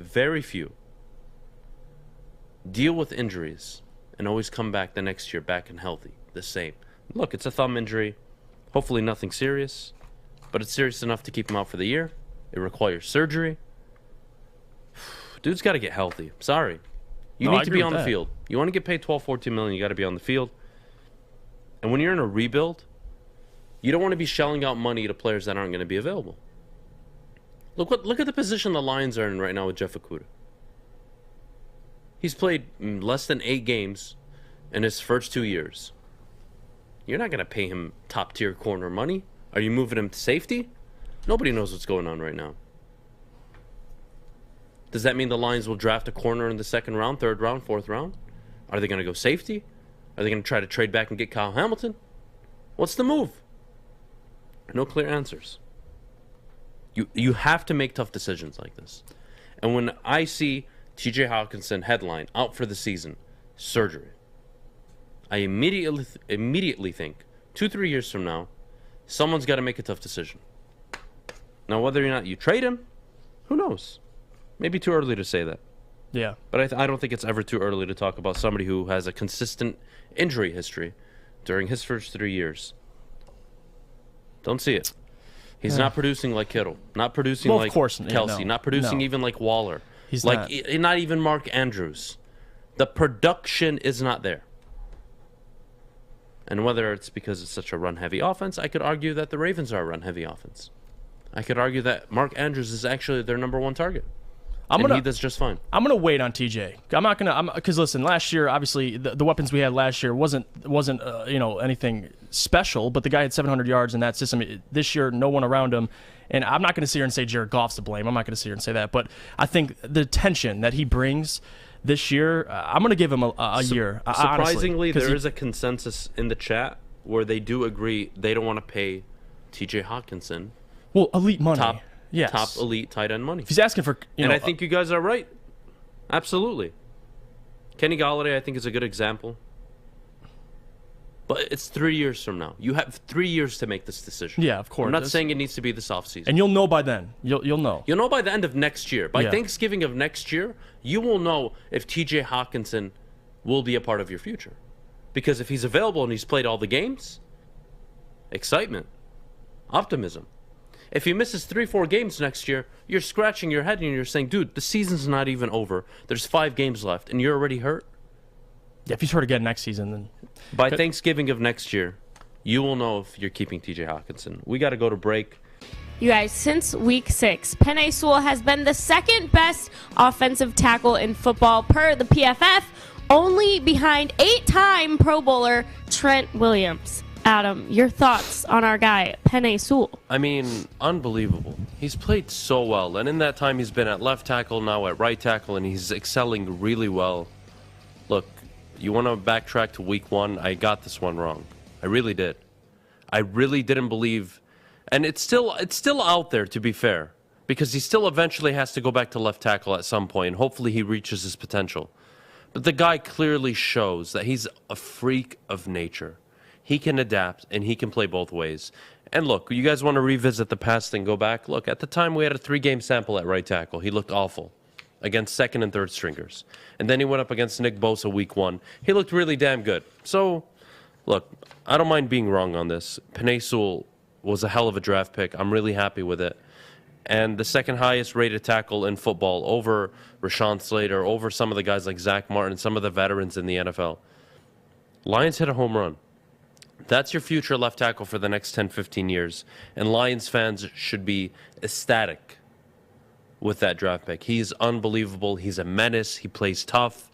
deal with injuries and always come back the next year back and healthy. The same. Look, it's a thumb injury. Hopefully nothing serious, but it's serious enough to keep him out for the year. It requires surgery. Dude's got to get healthy. Sorry. You need to be on the field. You want to get paid $12-14 million, you got to be on the field. And when you're in a rebuild, you don't want to be shelling out money to players that aren't going to be available. Look at the position the Lions are in right now with Jeff Okudah. He's played less than 8 games in his first 2 years. You're not going to pay him top-tier corner money. Are you moving him to safety? Nobody knows what's going on right now. Does that mean the Lions will draft a corner in the 2nd round, 3rd round, 4th round? Are they going to go safety? Are they going to try to trade back and get Kyle Hamilton? What's the move? No clear answers. You have to make tough decisions like this. And when I see TJ Hockenson headline out for the season, surgery, I immediately think 2-3 years from now, someone's got to make a tough decision. Now, whether or not you trade him, who knows? Maybe too early to say that. Yeah. But I don't think it's ever too early to talk about somebody who has a consistent injury history during his first 3 years. Don't see it. He's not producing like Kittle. Not producing like Kelsey. Not producing even like Waller. He's not even Mark Andrews. The production is not there. And whether it's because it's such a run-heavy offense, I could argue that the Ravens are a run-heavy offense. I could argue that Mark Andrews is actually their number 1 target. He does just fine. I'm gonna wait on TJ. I'm not gonna. Because listen, last year, obviously, the weapons we had last year wasn't anything special. But the guy had 700 yards in that system. This year, no one around him. And I'm not gonna sit here and say Jared Goff's to blame. I'm not gonna sit here and say that. But I think the tension that he brings this year, I'm gonna give him a year. Surprisingly, honestly, there is a consensus in the chat where they do agree they don't want to pay TJ Hockenson. Well, elite money. Top elite tight end money. If he's asking for, I think you guys are right. Absolutely. Kenny Golladay, I think, is a good example. But it's 3 years from now. You have 3 years to make this decision. Yeah, of course. I'm not saying it needs to be this offseason. And you'll know by then. You'll know. You'll know by the end of next year. By Thanksgiving of next year, you will know if TJ Hockenson will be a part of your future. Because if he's available and he's played all the games, excitement, optimism. If he misses 3-4 games next year, you're scratching your head and you're saying, dude, the season's not even over. There's 5 games left, and you're already hurt. Yeah, if he's hurt again next season, then... By Thanksgiving of next year, you will know if you're keeping TJ Hockenson. We got to go to break. You guys, since week 6, Penei Sewell has been the 2nd best offensive tackle in football per the PFF, only behind 8-time Pro Bowler Trent Williams. Adam, your thoughts on our guy, Penei Sewell? I mean, unbelievable. He's played so well, and in that time he's been at left tackle, now at right tackle, and he's excelling really well. Look, you want to backtrack to week 1? I got this one wrong. I really did. I really didn't believe, and it's still out there, to be fair, because he still eventually has to go back to left tackle at some point, and hopefully he reaches his potential. But the guy clearly shows that he's a freak of nature. He can adapt, and he can play both ways. And look, you guys want to revisit the past and go back? Look, at the time we had a 3-game sample at right tackle. He looked awful against 2nd and 3rd stringers. And then he went up against Nick Bosa week 1. He looked really damn good. So, look, I don't mind being wrong on this. Penei Sewell was a hell of a draft pick. I'm really happy with it. And the 2nd highest rated tackle in football over Rashawn Slater, over some of the guys like Zach Martin, some of the veterans in the NFL. Lions hit a home run. That's your future left tackle for the next 10, 15 years. And Lions fans should be ecstatic with that draft pick. He's unbelievable. He's a menace. He plays tough.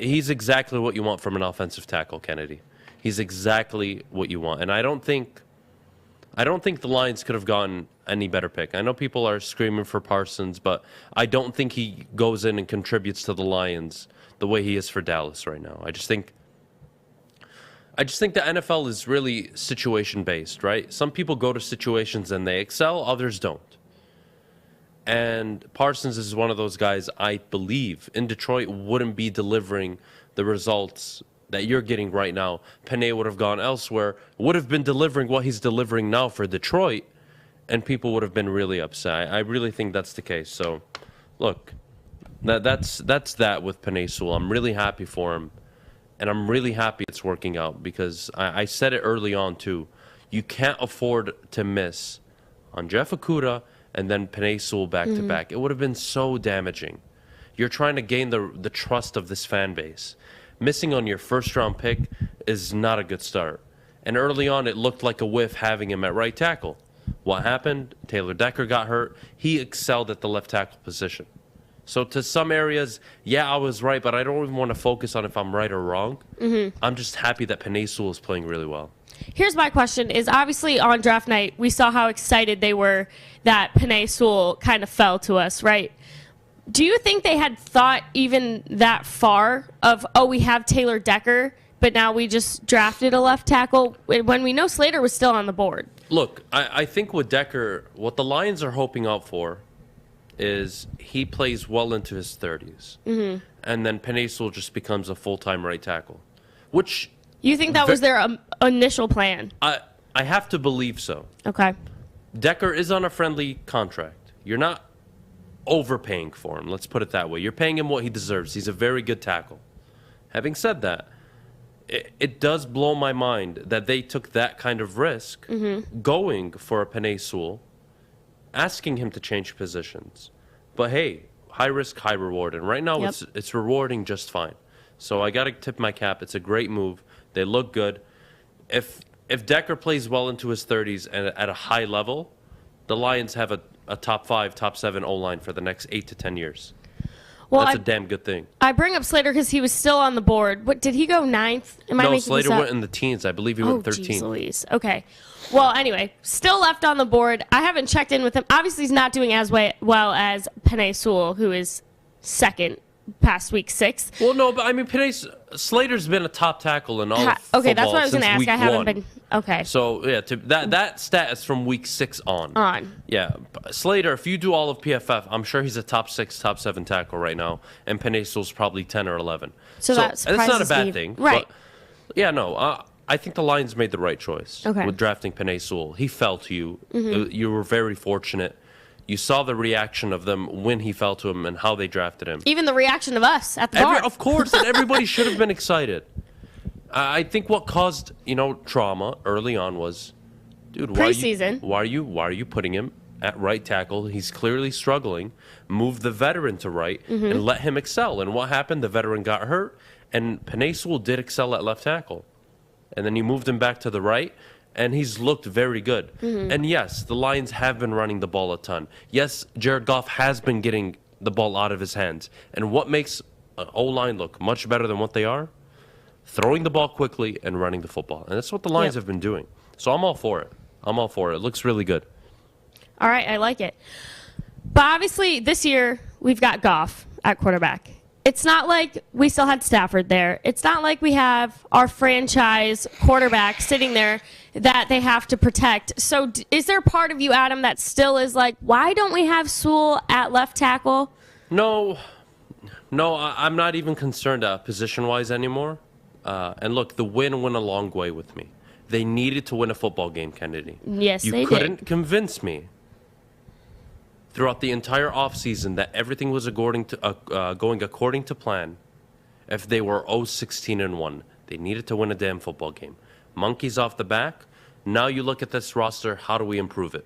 he's exactly what you want from an offensive tackle, Kennedy. He's exactly what you want. And I don't think the Lions could have gotten any better pick. I know people are screaming for Parsons, but I don't think he goes in and contributes to the Lions the way he is for Dallas right now. I just think the NFL is really situation-based, right? Some people go to situations and they excel, others don't. And Parsons is one of those guys, I believe, in Detroit wouldn't be delivering the results that you're getting right now. Penei would have gone elsewhere, would have been delivering what he's delivering now for Detroit, and people would have been really upset. I really think that's the case. So, look, that's that with Penei Sewell. I'm really happy for him, and I'm really happy it's working out because I said it early on, too. You can't afford to miss on Jeff Okudah and then Penei Sewell back-to-back. It would have been so damaging. You're trying to gain the trust of this fan base. Missing on your first-round pick is not a good start. And early on, it looked like a whiff having him at right tackle. What happened? Taylor Decker got hurt. He excelled at the left tackle position. So to some areas, yeah, I was right, but I don't even want to focus on if I'm right or wrong. I'm just happy that Penei Sewell is playing really well. Here's my question is obviously on draft night, we saw how excited they were that Penei Sewell kind of fell to us, right? Do you think they had thought even that far of, oh, we have Taylor Decker, but now we just drafted a left tackle when we know Slater was still on the board? Look, I think with Decker, what the Lions are hoping out for is he plays well into his 30s. And then Penei Sewell just becomes a full-time right tackle, which... You think that was their initial plan? I have to believe so. Okay. Decker is on a friendly contract. You're not overpaying for him, let's put it that way. You're paying him what he deserves. He's a very good tackle. Having said that, it does blow my mind that they took that kind of risk going for a Penei Sewell, asking him to change positions. But hey, high risk, high reward. And right now it's rewarding just fine. So I got to tip my cap. It's a great move. They look good. If Decker plays well into his 30s and at a high level, the Lions have a top 5, top 7 O-line for the next 8 to 10 years. Well, that's a damn good thing. I bring up Slater because he was still on the board. What, did he go 9th? No, Slater went in the teens. I believe he went 13th. Geez Louise. Okay. Well, anyway, still left on the board. I haven't checked in with him. Obviously, he's not doing as well as Penei Sewell, who is second past week 6. Well, no, but I mean, Slater's been a top tackle in all of football. Okay, that's what I was going to ask. I haven't 1. been. Okay. So yeah, that stat is from week 6 on. Yeah, Slater. If you do all of PFF, I'm sure he's a top 6, top 7 tackle right now, and Penei Sewell's probably 10 or 11. So that's not a bad thing, right? But, yeah, no. I think the Lions made the right choice with drafting Penei Sewell. He fell to you. You were very fortunate. You saw the reaction of them when he fell to him and how they drafted him. Even the reaction of us at the bar. Of course, and everybody should have been excited. I think what caused, trauma early on was, dude, why are you putting him at right tackle? He's clearly struggling. Move the veteran to right and let him excel. And what happened? The veteran got hurt, and Penei Sewell did excel at left tackle. And then you moved him back to the right, and he's looked very good. And yes, the Lions have been running the ball a ton. Yes, Jared Goff has been getting the ball out of his hands. And what makes an O-line look much better than what they are? Throwing the ball quickly and running the football. And that's what the Lions have been doing. So I'm all for it. It looks really good. All right, I like it. But obviously, this year, we've got Goff at quarterback. It's not like we still had Stafford there. It's not like we have our franchise quarterback sitting there that they have to protect. So is there part of you, Adam, that still is like, why don't we have Sewell at left tackle? No, I'm not even concerned position-wise anymore. And look, the win went a long way with me. They needed to win a football game, Kennedy. Yes, they did. You couldn't convince me throughout the entire offseason that everything was going according to plan. If they were 0-16-1, they needed to win a damn football game. Monkeys off the back. Now you look at this roster, how do we improve it?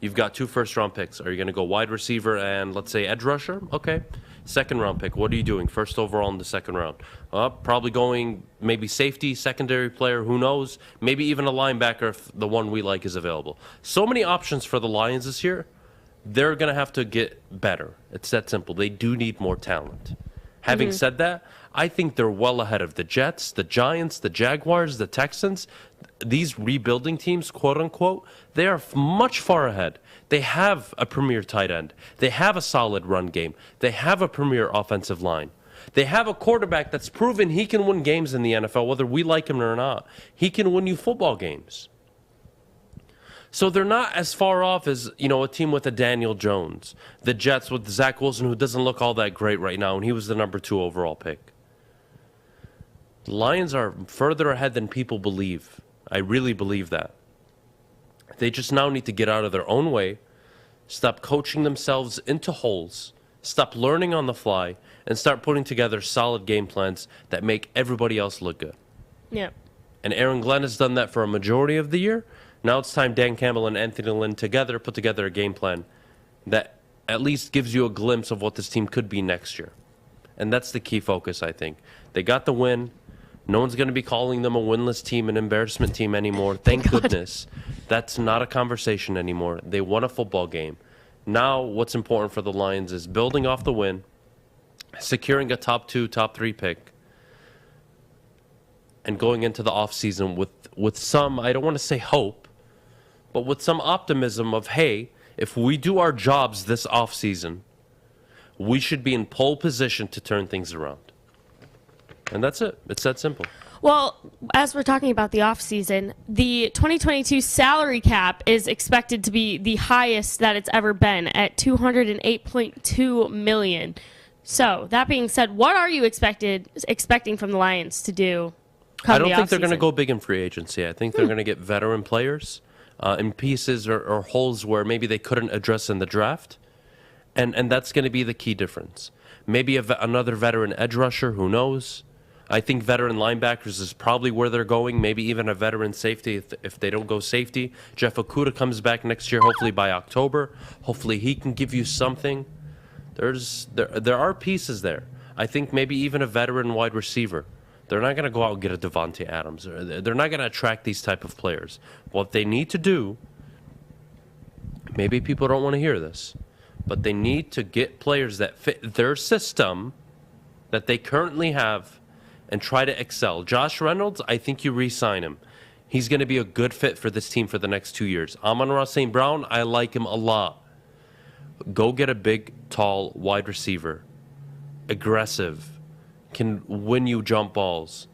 You've got 2 first-round picks. Are you going to go wide receiver and, let's say, edge rusher? Okay. Second-round pick. What are you doing? First overall in the second round. Probably going maybe safety, secondary player, who knows? Maybe even a linebacker if the one we like is available. So many options for the Lions this year. They're going to have to get better. It's that simple. They do need more talent. Having said that, I think they're well ahead of the Jets, the Giants, the Jaguars, the Texans. These rebuilding teams, quote unquote, they are much far ahead. They have a premier tight end. They have a solid run game. They have a premier offensive line. They have a quarterback that's proven he can win games in the NFL, whether we like him or not. He can win you football games. So they're not as far off as, a team with a Daniel Jones. The Jets with Zach Wilson, who doesn't look all that great right now, and he was the number 2 overall pick. The Lions are further ahead than people believe. I really believe that. They just now need to get out of their own way, stop coaching themselves into holes, stop learning on the fly, and start putting together solid game plans that make everybody else look good. Yeah. And Aaron Glenn has done that for a majority of the year. Now it's time Dan Campbell and Anthony Lynn together put together a game plan that at least gives you a glimpse of what this team could be next year. And that's the key focus, I think. They got the win. No one's going to be calling them a winless team, an embarrassment team anymore. Thank goodness. That's not a conversation anymore. They won a football game. Now what's important for the Lions is building off the win, securing a top 2, top 3 pick, and going into the offseason with some, I don't want to say hope, but with some optimism of, hey, if we do our jobs this offseason, we should be in pole position to turn things around. And that's it. It's that simple. Well, as we're talking about the offseason, the 2022 salary cap is expected to be the highest that it's ever been at $208.2 million. So, that being said, what are you expecting from the Lions to do come I don't the think they're offseason? going to go big in free agency. I think they're going to get veteran players in pieces or holes where maybe they couldn't address in the draft. And that's going to be the key difference. Maybe another veteran edge rusher, who knows? I think veteran linebackers is probably where they're going. Maybe even a veteran safety if they don't go safety. Jeff Okudah comes back next year, hopefully by October. Hopefully he can give you something. There are pieces there. I think maybe even a veteran wide receiver. They're not going to go out and get a Devontae Adams. They're not going to attract these type of players. What they need to do, maybe people don't want to hear this, but they need to get players that fit their system that they currently have and try to excel. Josh Reynolds, I think you re-sign him. He's going to be a good fit for this team for the next 2 years. Amon-Ra St. Brown, I like him a lot. Go get a big, tall wide receiver. Aggressive. Can win you jump balls.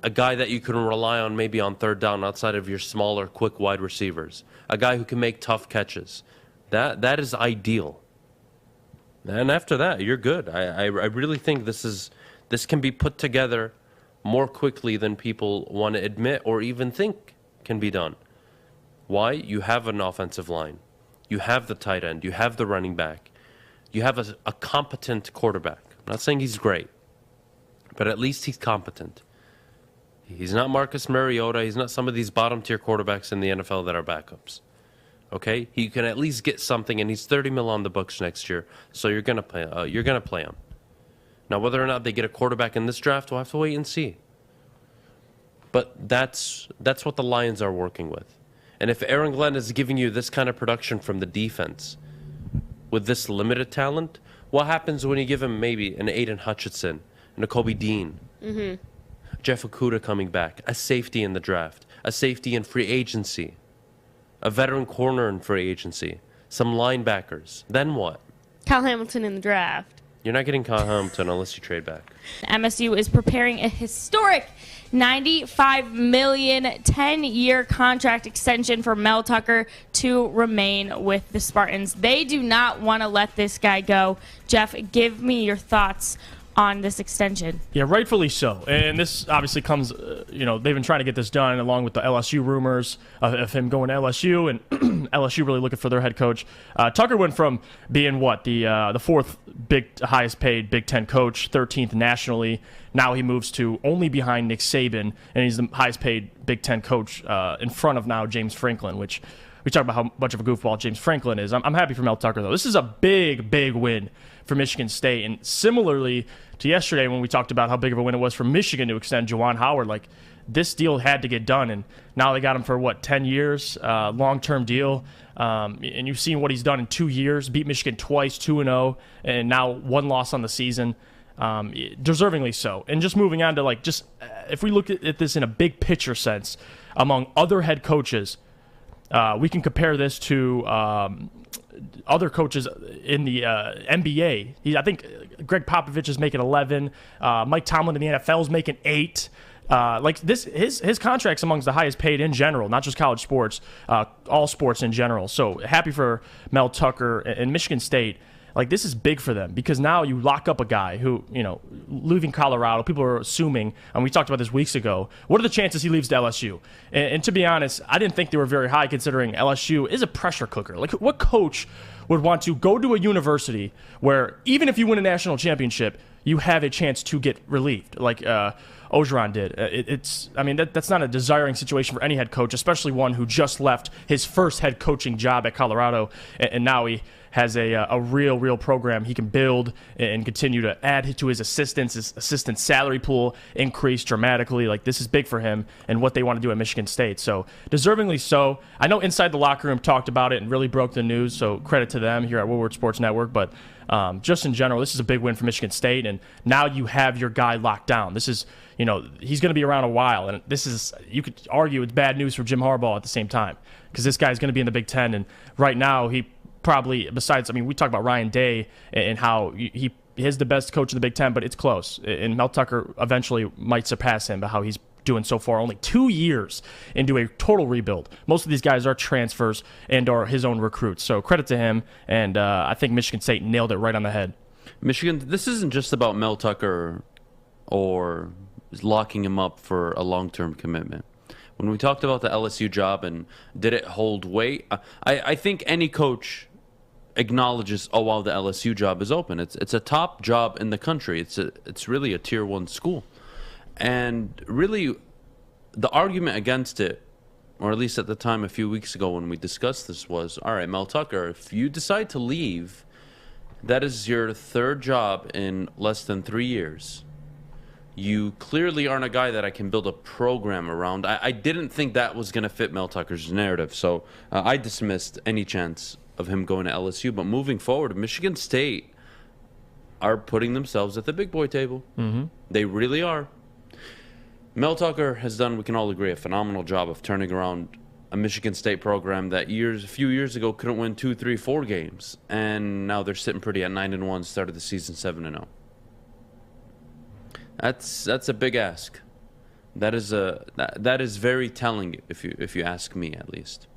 A guy that you can rely on maybe on third down outside of your smaller, quick wide receivers. A guy who can make tough catches. That is ideal. And after that, you're good. I really think this can be put together more quickly than people want to admit or even think can be done. Why? You have an offensive line. You have the tight end. You have the running back. You have a competent quarterback. I'm not saying he's great, but at least he's competent. He's not Marcus Mariota. He's not some of these bottom-tier quarterbacks in the NFL that are backups. Okay? He can at least get something, and he's $30 million on the books next year, so you're gonna play him. Now, whether or not they get a quarterback in this draft, we'll have to wait and see. But that's what the Lions are working with. And if Aaron Glenn is giving you this kind of production from the defense with this limited talent, what happens when you give him maybe an Aiden Hutchinson, and a Kobe Dean, Jeff Okudah coming back, a safety in the draft, a safety in free agency, a veteran corner in free agency, some linebackers? Then what? Kyle Hamilton in the draft. You're not getting Kyle Hamilton unless you trade back. MSU is preparing a historic $95 million 10-year contract extension for Mel Tucker to remain with the Spartans. They do not want to let this guy go. Jeff, give me your thoughts on this extension. Yeah, rightfully so. And this obviously comes, they've been trying to get this done along with the LSU rumors of him going to LSU and LSU really looking for their head coach. Tucker went from being the fourth highest paid Big Ten coach, 13th nationally. Now he moves to only behind Nick Saban, and he's the highest paid Big Ten coach in front of now James Franklin, which we talk about how much of a goofball James Franklin is. I'm happy for Mel Tucker, though. This is a big, big win for Michigan State. And similarly to yesterday when we talked about how big of a win it was for Michigan to extend Juwan Howard, this deal had to get done. And now they got him for, 10 years, long-term deal. And you've seen what he's done in 2 years, beat Michigan twice, 2-0, and now one loss on the season. deservingly so. And just moving on to if we look at this in a big picture sense, among other head coaches, we can compare this to other coaches in the NBA. I think Greg Popovich is making 11. Mike Tomlin in the NFL is making 8. His contract's amongst the highest paid in general, not just college sports, all sports in general. So happy for Mel Tucker and Michigan State. This is big for them because now you lock up a guy who, leaving Colorado, people are assuming, and we talked about this weeks ago, what are the chances he leaves to LSU? And to be honest, I didn't think they were very high considering LSU is a pressure cooker. What coach would want to go to a university where even if you win a national championship, you have a chance to get relieved, like Orgeron did? That's not a desiring situation for any head coach, especially one who just left his first head coaching job at Colorado, and now he has a real program he can build and continue to add to his assistants. His assistant salary pool increased dramatically. This is big for him and what they want to do at Michigan State. So deservingly so. I know Inside the Locker Room talked about it and really broke the news, so credit to them here at Woodward Sports Network. But just in general, this is a big win for Michigan State, and now you have your guy locked down. This is, he's going to be around a while, and this is, you could argue it's bad news for Jim Harbaugh at the same time because this guy's going to be in the Big Ten, and right now he probably, we talk about Ryan Day and how he is the best coach in the Big Ten, but it's close. And Mel Tucker eventually might surpass him, but how he's doing so far, only 2 years into a total rebuild. Most of these guys are transfers and are his own recruits. So credit to him, and I think Michigan State nailed it right on the head. Michigan, this isn't just about Mel Tucker or locking him up for a long-term commitment. When we talked about the LSU job and did it hold weight, I think any coach acknowledges, oh wow, the LSU job is open. It's a top job in the country. It's really a tier 1 school. And really the argument against it, or at least at the time a few weeks ago when we discussed this, was, all right, Mel Tucker, if you decide to leave, that is your third job in less than 3 years. You clearly aren't a guy that I can build a program around. I didn't think that was going to fit Mel Tucker's narrative, so I dismissed any chance of him going to LSU. But moving forward, Michigan State are putting themselves at the big boy table. Mm-hmm. They really are. Mel Tucker has done, we can all agree, a phenomenal job of turning around a Michigan State program that a few years ago couldn't win 2, 3, 4 games, and now they're sitting pretty at 9-1, started the season 7-0. That's a big ask. That is very telling, if you ask me, at least.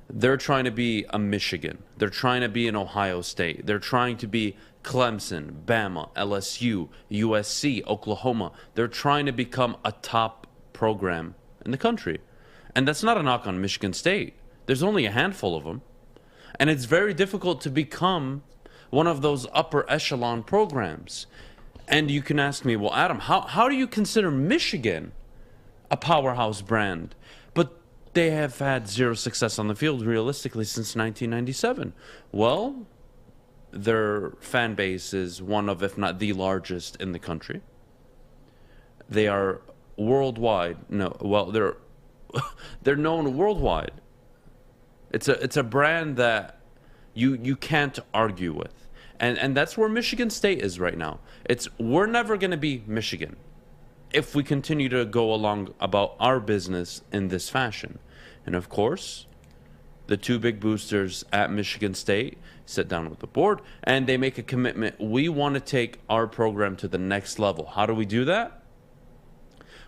They're trying to be a Michigan. They're trying to be an Ohio State. They're trying to be Clemson, Bama, LSU, USC, Oklahoma. They're trying to become a top program in the country. And that's not a knock on Michigan State. There's only a handful of them. And it's very difficult to become one of those upper echelon programs. And you can ask me, well, Adam, how do you consider Michigan a powerhouse brand? But they have had zero success on the field realistically since 1997. Well, their fan base is one of, if not the largest in the country. They are worldwide. They're known worldwide. It's a brand that you can't argue with. And that's where Michigan State is right now. We're never going to be Michigan if we continue to go along about our business in this fashion. And of course, the two big boosters at Michigan State sit down with the board and they make a commitment. We want to take our program to the next level. How do we do that?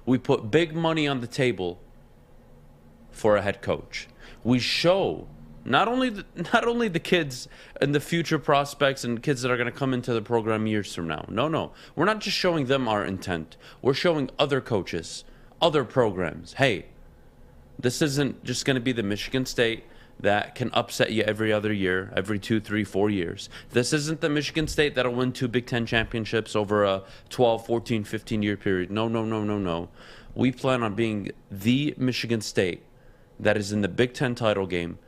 We put big money on the table for a head coach. We show not only the kids and the future prospects and kids that are going to come into the program years from now. No. We're not just showing them our intent. We're showing other coaches, other programs, hey, this isn't just going to be the Michigan State that can upset you every other year, every 2, 3, 4 years. This isn't the Michigan State that'll win 2 Big Ten championships over a 12, 14, 15-year period. No. We plan on being the Michigan State that is in the Big Ten title game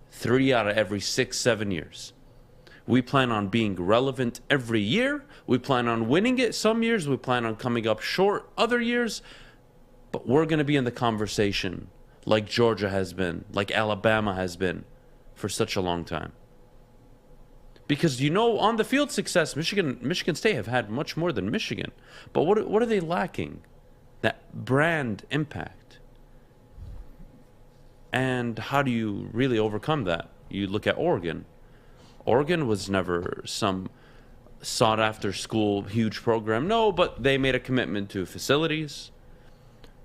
3 out of every 6, 7 years. We plan on being relevant every year. We plan on winning it some years. We plan on coming up short other years. But we're going to be in the conversation like Georgia has been, like Alabama has been for such a long time. Because on the field success, Michigan State have had much more than Michigan. But what are they lacking? That brand impact. And how do you really overcome that? You look at Oregon. Oregon was never some sought-after school, huge program. No, but they made a commitment to facilities,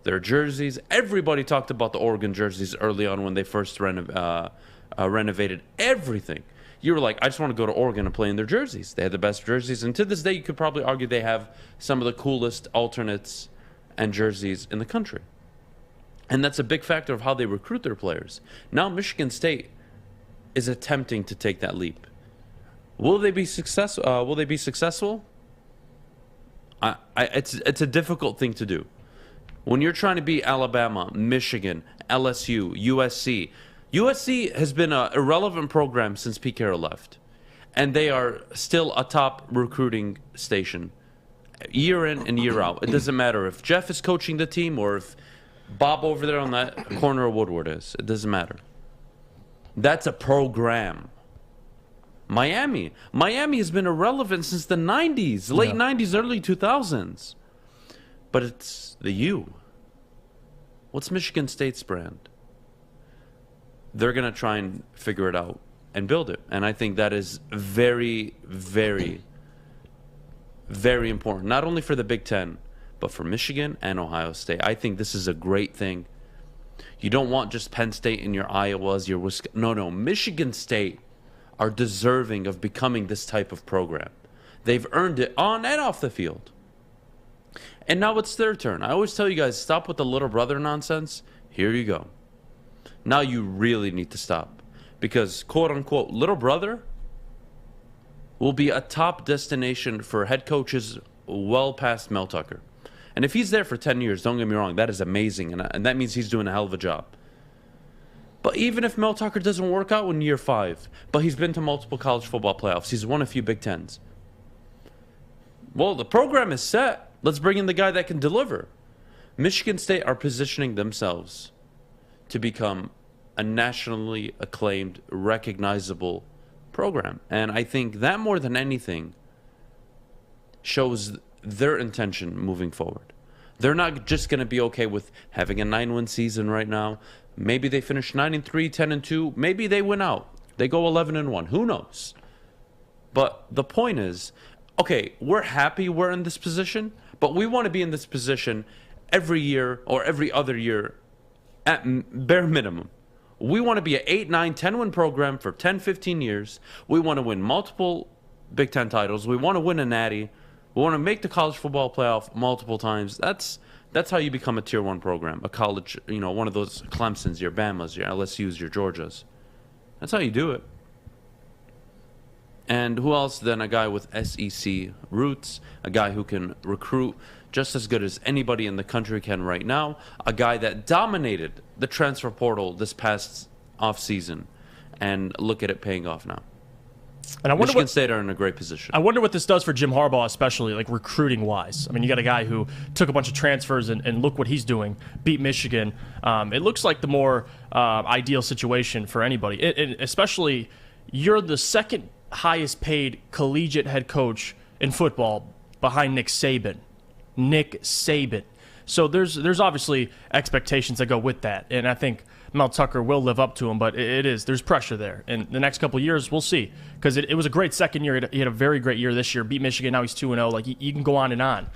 their jerseys. Everybody talked about the Oregon jerseys early on when they first renovated everything. You were like, I just want to go to Oregon and play in their jerseys. They had the best jerseys. And to this day, you could probably argue they have some of the coolest alternates and jerseys in the country. And that's a big factor of how they recruit their players. Now Michigan State is attempting to take that leap. Will they be successful? It's a difficult thing to do. When you're trying to beat Alabama, Michigan, LSU, USC. USC has been an irrelevant program since Pete Carroll left. And they are still a top recruiting station. Year in and year out. It doesn't matter if Jeff is coaching the team or if Bob over there on that corner of Woodward is. It doesn't matter. That's a program. Miami has been irrelevant since the 90s, late 90s, early 2000s. But it's the U. What's Michigan State's brand? They're going to try and figure it out and build it. And I think that is very, very, very important. Not only for the Big Ten, but for Michigan and Ohio State. I think this is a great thing. You don't want just Penn State and your Iowas, your Wisconsin. No. Michigan State are deserving of becoming this type of program. They've earned it on and off the field. And now it's their turn. I always tell you guys, stop with the little brother nonsense. Here you go. Now you really need to stop. Because, quote-unquote, little brother will be a top destination for head coaches well past Mel Tucker. And if he's there for 10 years, don't get me wrong, that is amazing. And that means he's doing a hell of a job. But even if Mel Tucker doesn't work out in year 5, but he's been to multiple college football playoffs, he's won a few Big Tens. Well, the program is set. Let's bring in the guy that can deliver. Michigan State are positioning themselves to become a nationally acclaimed, recognizable program. And I think that more than anything shows their intention moving forward. They're not just going to be okay with having a 9-win season right now. Maybe they finish 9-3, 10-2. Maybe they win out. They go 11-1. Who knows? But the point is, okay, we're happy we're in this position, but we want to be in this position every year or every other year at bare minimum. We want to be an 8, 9, 10-win program for 10, 15 years. We want to win multiple Big Ten titles. We want to win a natty. We want to make the college football playoff multiple times. That's how you become a Tier 1 program, a college, one of those Clemsons, your Bamas, your LSUs, your Georgias. That's how you do it. And who else than a guy with SEC roots, a guy who can recruit just as good as anybody in the country can right now, a guy that dominated the transfer portal this past offseason, and look at it paying off now. And I wonder Michigan State are in a great position. I wonder what this does for Jim Harbaugh, especially like recruiting-wise. I mean, you got a guy who took a bunch of transfers and look what he's doing, beat Michigan. It looks like the more ideal situation for anybody, and especially you're the second highest paid collegiate head coach in football behind Nick Saban. So there's obviously expectations that go with that, and I think Mel Tucker will live up to them, but there's pressure there. And the next couple of years, we'll see, because it was a great second year. He had a very great year this year, beat Michigan, now he's 2-0. Like, you can go on and on.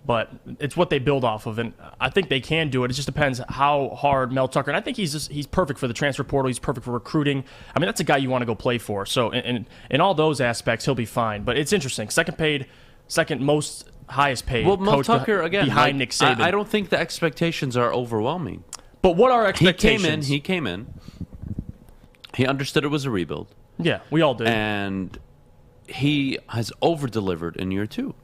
But it's what they build off of, and I think they can do it. It just depends how hard Mel Tucker, and I think he's perfect for the transfer portal. He's perfect for recruiting. I mean, that's a guy you want to go play for. So in all those aspects, he'll be fine. But it's interesting. Second most highest paid well, Mel coach Tucker, again, behind Nick Saban. I don't think the expectations are overwhelming. But what are expectations? He came in. He understood it was a rebuild. Yeah, we all did. And he has over-delivered in year 2.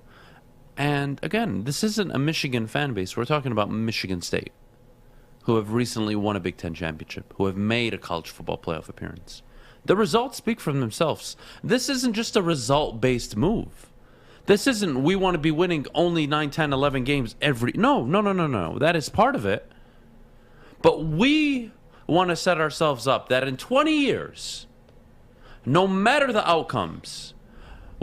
And again, this isn't a Michigan fan base. We're talking about Michigan State, who have recently won a Big Ten championship, who have made a college football playoff appearance. The results speak for themselves. This isn't just a result-based move. This isn't, we want to be winning only 9, 10, 11 games every... No. That is part of it. But we want to set ourselves up that in 20 years, No matter the outcomes,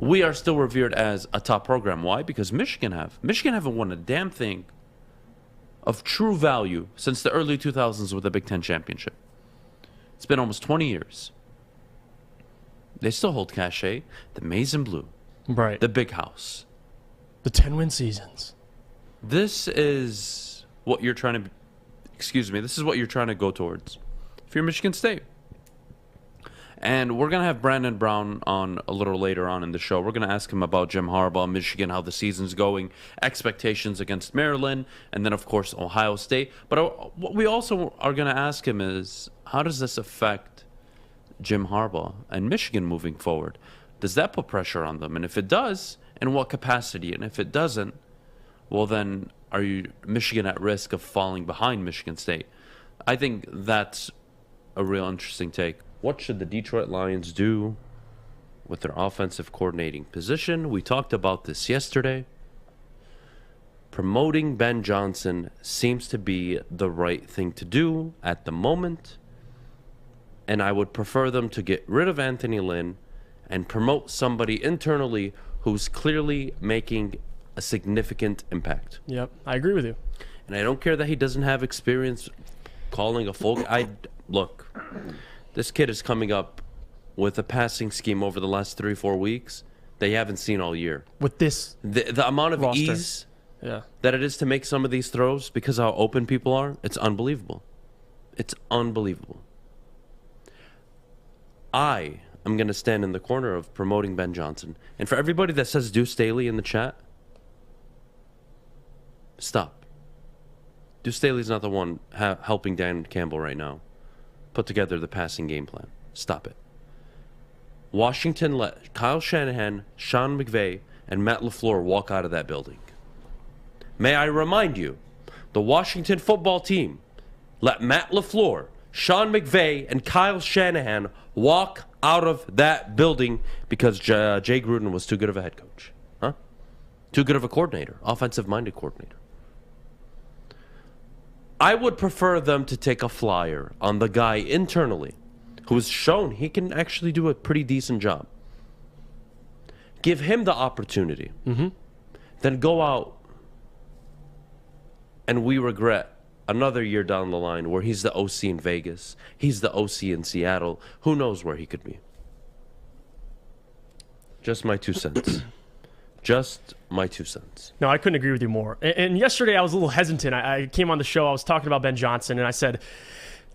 we are still revered as a top program. Why? Because Michigan haven't won a damn thing of true value since the early 2000s with the Big Ten championship. It's been almost 20 years. They still hold cachet. The maize and blue. Right. The big house. The 10-win seasons. This is what you're trying to... this is what you're trying to go towards if you're Michigan State. And we're going to have Brandon Brown on a little later on in the show. We're going to ask him about Jim Harbaugh, Michigan, how the season's going, expectations against Maryland, and then, of course, Ohio State. But what we also are going to ask him is, how does this affect Jim Harbaugh and Michigan moving forward? Does that put pressure on them? And if it does, in what capacity? And if it doesn't, well, then are you Michigan at risk of falling behind Michigan State? I think that's a real interesting take. What should the Detroit Lions do with their offensive coordinating position? We talked about this yesterday. Promoting Ben Johnson seems to be the right thing to do at the moment. And I would prefer them to get rid of Anthony Lynn and promote somebody internally who's clearly making a significant impact. Yep, I agree with you. And I don't care that he doesn't have experience calling a full... Look... This kid is coming up with a passing scheme over the last 3-4 weeks that you haven't seen all year. With this the amount of roster. ease that it is to make some of these throws because how open people are, it's unbelievable. It's unbelievable. I am going to stand in the corner of promoting Ben Johnson. And for everybody that says Deuce Staley in the chat, stop. Deuce Staley's not the one helping Dan Campbell right now put together the passing game plan. Stop it. Washington let Kyle Shanahan, Sean McVay, and Matt LaFleur walk out of that building. May I remind you, the Washington football team let Matt LaFleur, Sean McVay, and Kyle Shanahan walk out of that building because Jay Gruden was too good of a head coach. Huh? Too good of a coordinator, offensive-minded coordinator. I would prefer them to take a flyer on the guy internally who has shown he can actually do a pretty decent job. Give him the opportunity. Then go out and we regret another year down the line where he's the OC in Vegas. He's the OC in Seattle. Who knows where he could be? Just my 2 cents. Just my 2 cents. No, I couldn't agree with you more. And yesterday I was a little hesitant. I came on the show, I was talking about Ben Johnson, and I said,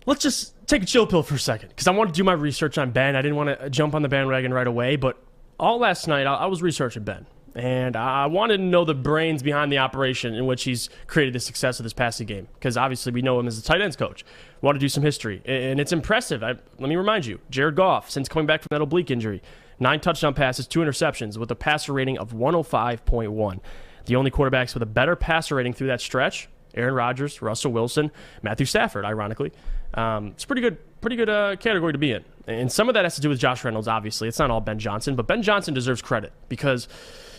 let's just take a chill pill for a second, because I wanted to do my research on Ben. I didn't want to jump on the bandwagon right away, but all last night I was researching Ben. And I wanted to know the brains behind the operation in which he's created the success of this passing game, because obviously we know him as a tight ends coach. We want to do some history, and it's impressive. Let me remind you, Jared Goff, since coming back from that oblique injury, 9 touchdown passes, 2 interceptions, with a passer rating of 105.1. The only quarterbacks with a better passer rating through that stretch, Aaron Rodgers, Russell Wilson, Matthew Stafford, ironically. It's a pretty good category to be in. And some of that has to do with Josh Reynolds, obviously. It's not all Ben Johnson, but Ben Johnson deserves credit because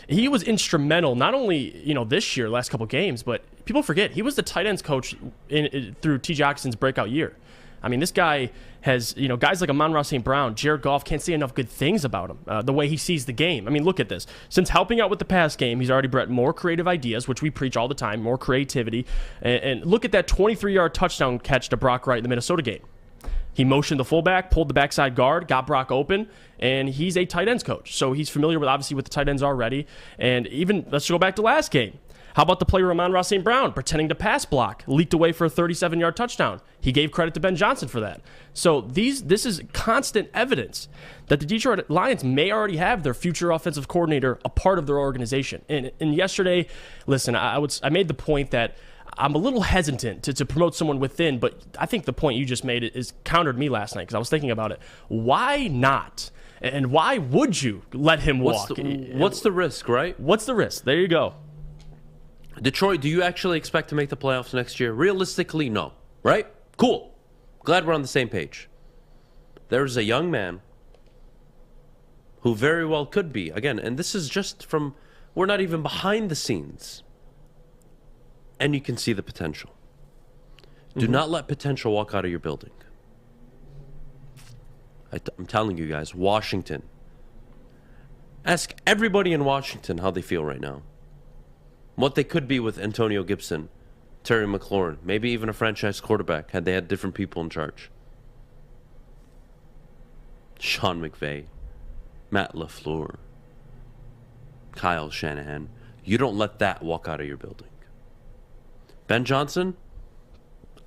he was instrumental not only this year, last couple games, but people forget he was the tight ends coach through T.J. Hockenson's breakout year. I mean, this guy has, guys like Amon-Ra St. Brown, Jared Goff can't say enough good things about him, the way he sees the game. I mean, look at this. Since helping out with the pass game, he's already brought more creative ideas, which we preach all the time, more creativity. And look at that 23-yard touchdown catch to Brock Wright in the Minnesota game. He motioned the fullback, pulled the backside guard, got Brock open, and he's a tight ends coach. So he's familiar with the tight ends already. And even, let's go back to last game. How about the player Amon-Ra St. Brown pretending to pass block, leaked away for a 37-yard touchdown? He gave credit to Ben Johnson for that. So this is constant evidence that the Detroit Lions may already have their future offensive coordinator a part of their organization. And yesterday, listen, I made the point that I'm a little hesitant to promote someone within, but I think the point you just made is countered me last night because I was thinking about it. Why not? And why would you let him walk? What's the risk, right? What's the risk? There you go. Detroit, do you actually expect to make the playoffs next year? Realistically, no. Right? Cool. Glad we're on the same page. There's a young man who very well could be. Again, and this is just from, we're not even behind the scenes. And you can see the potential. Do not let potential walk out of your building. I'm telling you guys, Washington. Ask everybody in Washington how they feel right now. What they could be with Antonio Gibson, Terry McLaurin, maybe even a franchise quarterback had they had different people in charge. Sean McVay, Matt LaFleur, Kyle Shanahan. You don't let that walk out of your building. Ben Johnson,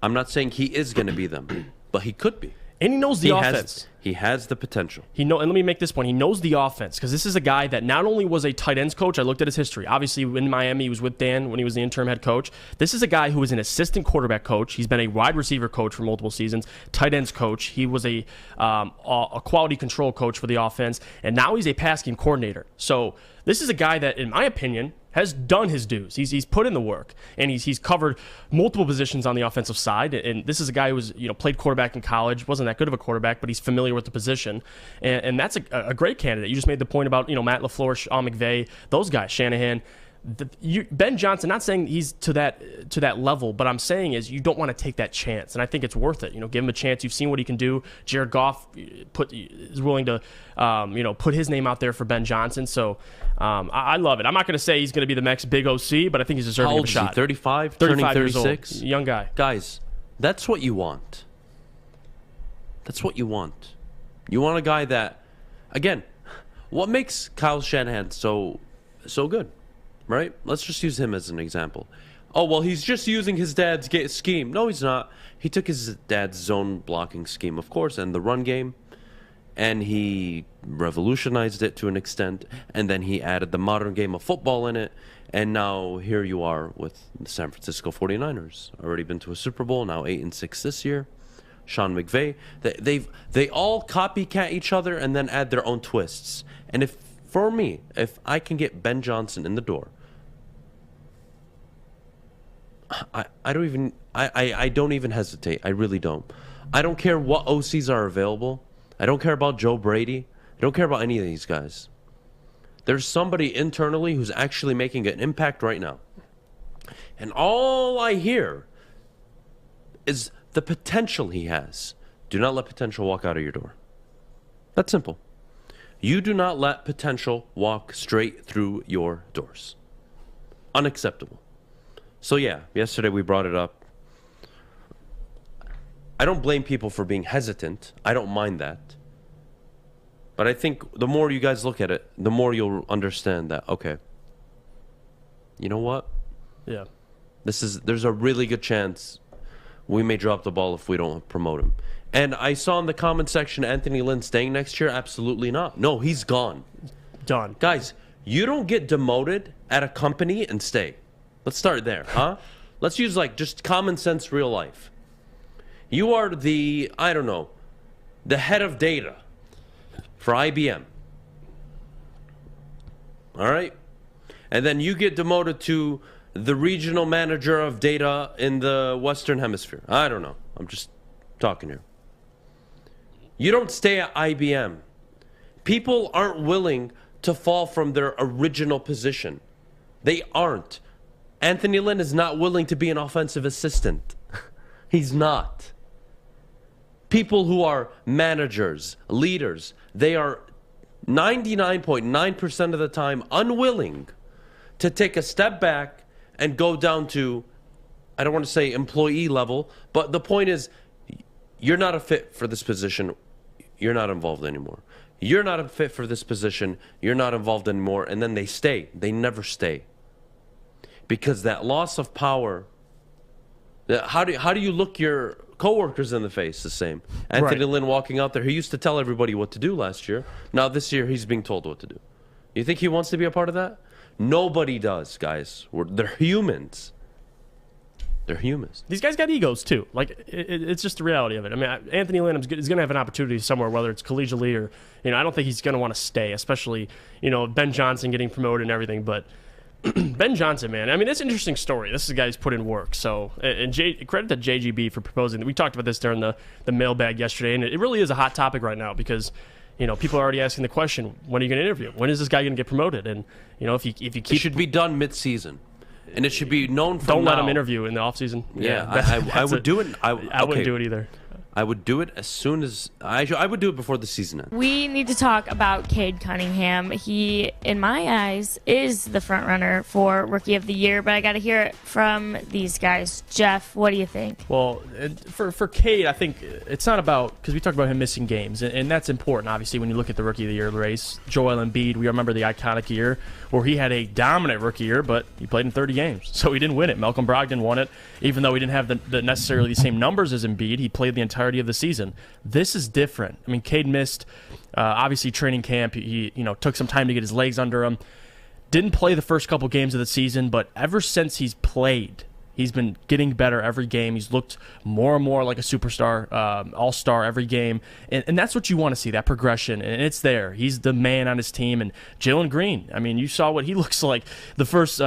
I'm not saying he is going to be them, but he could be. And he knows the offense. He has the potential. And let me make this point. He knows the offense because this is a guy that not only was a tight ends coach. I looked at his history. Obviously, in Miami, he was with Dan when he was the interim head coach. This is a guy who was an assistant quarterback coach. He's been a wide receiver coach for multiple seasons, tight ends coach. He was a quality control coach for the offense, and now he's a pass game coordinator. So this is a guy that, in my opinion, has done his dues. He's put in the work, and he's covered multiple positions on the offensive side. And this is a guy who was played quarterback in college, wasn't that good of a quarterback, but he's familiar with the position, and that's a great candidate. You just made the point about Matt LaFleur, Sean McVay, those guys, Shanahan. Ben Johnson, not saying he's to that level, but I'm saying is you don't want to take that chance, and I think it's worth it. Give him a chance. You've seen what he can do. Jared Goff is willing to put his name out there for Ben Johnson. So I love it. I'm not going to say he's going to be the next big OC, but I think he's deserving of a shot. 35, 35 turning years 36, old. Young guy. Guys, that's what you want. That's what you want. You want a guy that, again, what makes Kyle Shanahan so good? Right? Let's just use him as an example. Oh, well, he's just using his dad's scheme. No, he's not. He took his dad's zone blocking scheme, of course, and the run game, and he revolutionized it to an extent, and then he added the modern game of football in it, and now here you are with the San Francisco 49ers. Already been to a Super Bowl, now 8-6 this year. Sean McVay. They all copycat each other and then add their own twists. And if I can get Ben Johnson in the door, I don't even hesitate. I really don't. I don't care what OCs are available. I don't care about Joe Brady. I don't care about any of these guys. There's somebody internally who's actually making an impact right now. And all I hear is the potential he has. Do not let potential walk out of your door. That's simple. You do not let potential walk straight through your doors. Unacceptable. So yeah, yesterday we brought it up. I don't blame people for being hesitant. I don't mind that. But I think the more you guys look at it, the more you'll understand that, okay, you know what? Yeah. There's a really good chance we may drop the ball if we don't promote him. And I saw in the comment section, Anthony Lynn staying next year. Absolutely not. No, he's gone. Done. Guys, you don't get demoted at a company and stay. Let's start there, huh? Let's use just common sense real life. You are the head of data for IBM. All right? And then you get demoted to the regional manager of data in the Western Hemisphere. I don't know. I'm just talking here. You don't stay at IBM. People aren't willing to fall from their original position. They aren't. Anthony Lynn is not willing to be an offensive assistant. He's not. People who are managers, leaders, they are 99.9% of the time unwilling to take a step back and go down to, I don't want to say employee level, but the point is, you're not a fit for this position. You're not involved anymore. You're not a fit for this position. You're not involved anymore. And then they stay. They never stay. Because that loss of power, how do you look your coworkers in the face the same? Anthony Lynn walking out there, he used to tell everybody what to do last year. Now this year he's being told what to do. You think he wants to be a part of that? Nobody does, guys. They're humans. They're humans. These guys got egos too. It's just the reality of it. I mean, Anthony Lynn is going to have an opportunity somewhere, whether it's collegiately or, I don't think he's going to want to stay, especially, Ben Johnson getting promoted and everything. But Ben Johnson, man, I mean, it's an interesting story. This is a guy who's put in work. So, and credit to JGB for proposing. We talked about this during the mailbag yesterday, and it really is a hot topic right now because, people are already asking the question, when are you going to interview? When is this guy going to get promoted? And, if you keep... It should be done mid-season. And it should be known from Don't now. let him interview in the offseason. Yeah, I would do it. I wouldn't do it either. I would do it as soon as I would do it before the season ends. We need to talk about Cade Cunningham. He, in my eyes, is the front runner for Rookie of the Year, but I got to hear it from these guys. Jeff, what do you think? Well, for Cade, I think it's not about, because we talked about him missing games, and that's important, obviously, when you look at the Rookie of the Year race. Joel Embiid, we remember the iconic year where he had a dominant rookie year, but he played in 30 games, so he didn't win it. Malcolm Brogdon won it, even though he didn't have the necessarily the same numbers as Embiid. He played the entirety of the season. This is different. I mean, Cade missed, obviously, training camp. He took some time to get his legs under him. Didn't play the first couple games of the season, but ever since he's played, he's been getting better every game. He's looked more and more like a superstar, all-star every game. And that's what you want to see, that progression. And it's there. He's the man on his team. And Jalen Green, I mean, you saw what he looks like the first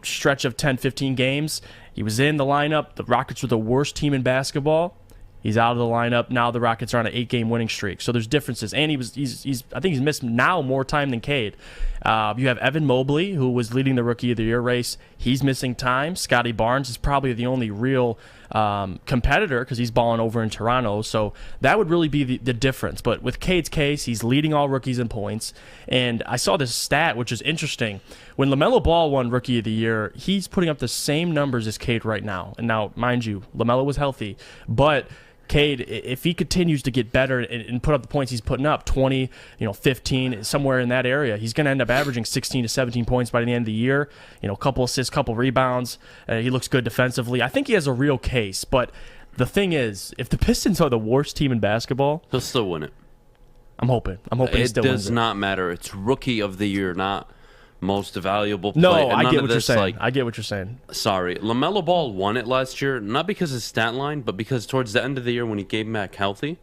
stretch of 10, 15 games. He was in the lineup. The Rockets were the worst team in basketball. He's out of the lineup. Now the Rockets are on an 8-game winning streak. So there's differences. And I think he's missed now more time than Cade. You have Evan Mobley, who was leading the Rookie of the Year race. He's missing time. Scotty Barnes is probably the only real competitor because he's balling over in Toronto. So that would really be the difference. But with Cade's case, he's leading all rookies in points. And I saw this stat, which is interesting. When LaMelo Ball won Rookie of the Year, he's putting up the same numbers as Cade right now. And now, mind you, LaMelo was healthy. But Cade, if he continues to get better and put up the points he's putting up, 20, 15, somewhere in that area, he's going to end up averaging 16 to 17 points by the end of the year. A couple assists, couple rebounds. He looks good defensively. I think he has a real case. But the thing is, if the Pistons are the worst team in basketball, he'll still win it. I'm hoping he still wins it. It does not matter. It's Rookie of the Year, not most valuable player. No, I get what you're saying. I get what you're saying. Sorry. LaMelo Ball won it last year, not because of his stat line, but because towards the end of the year when he came back healthy,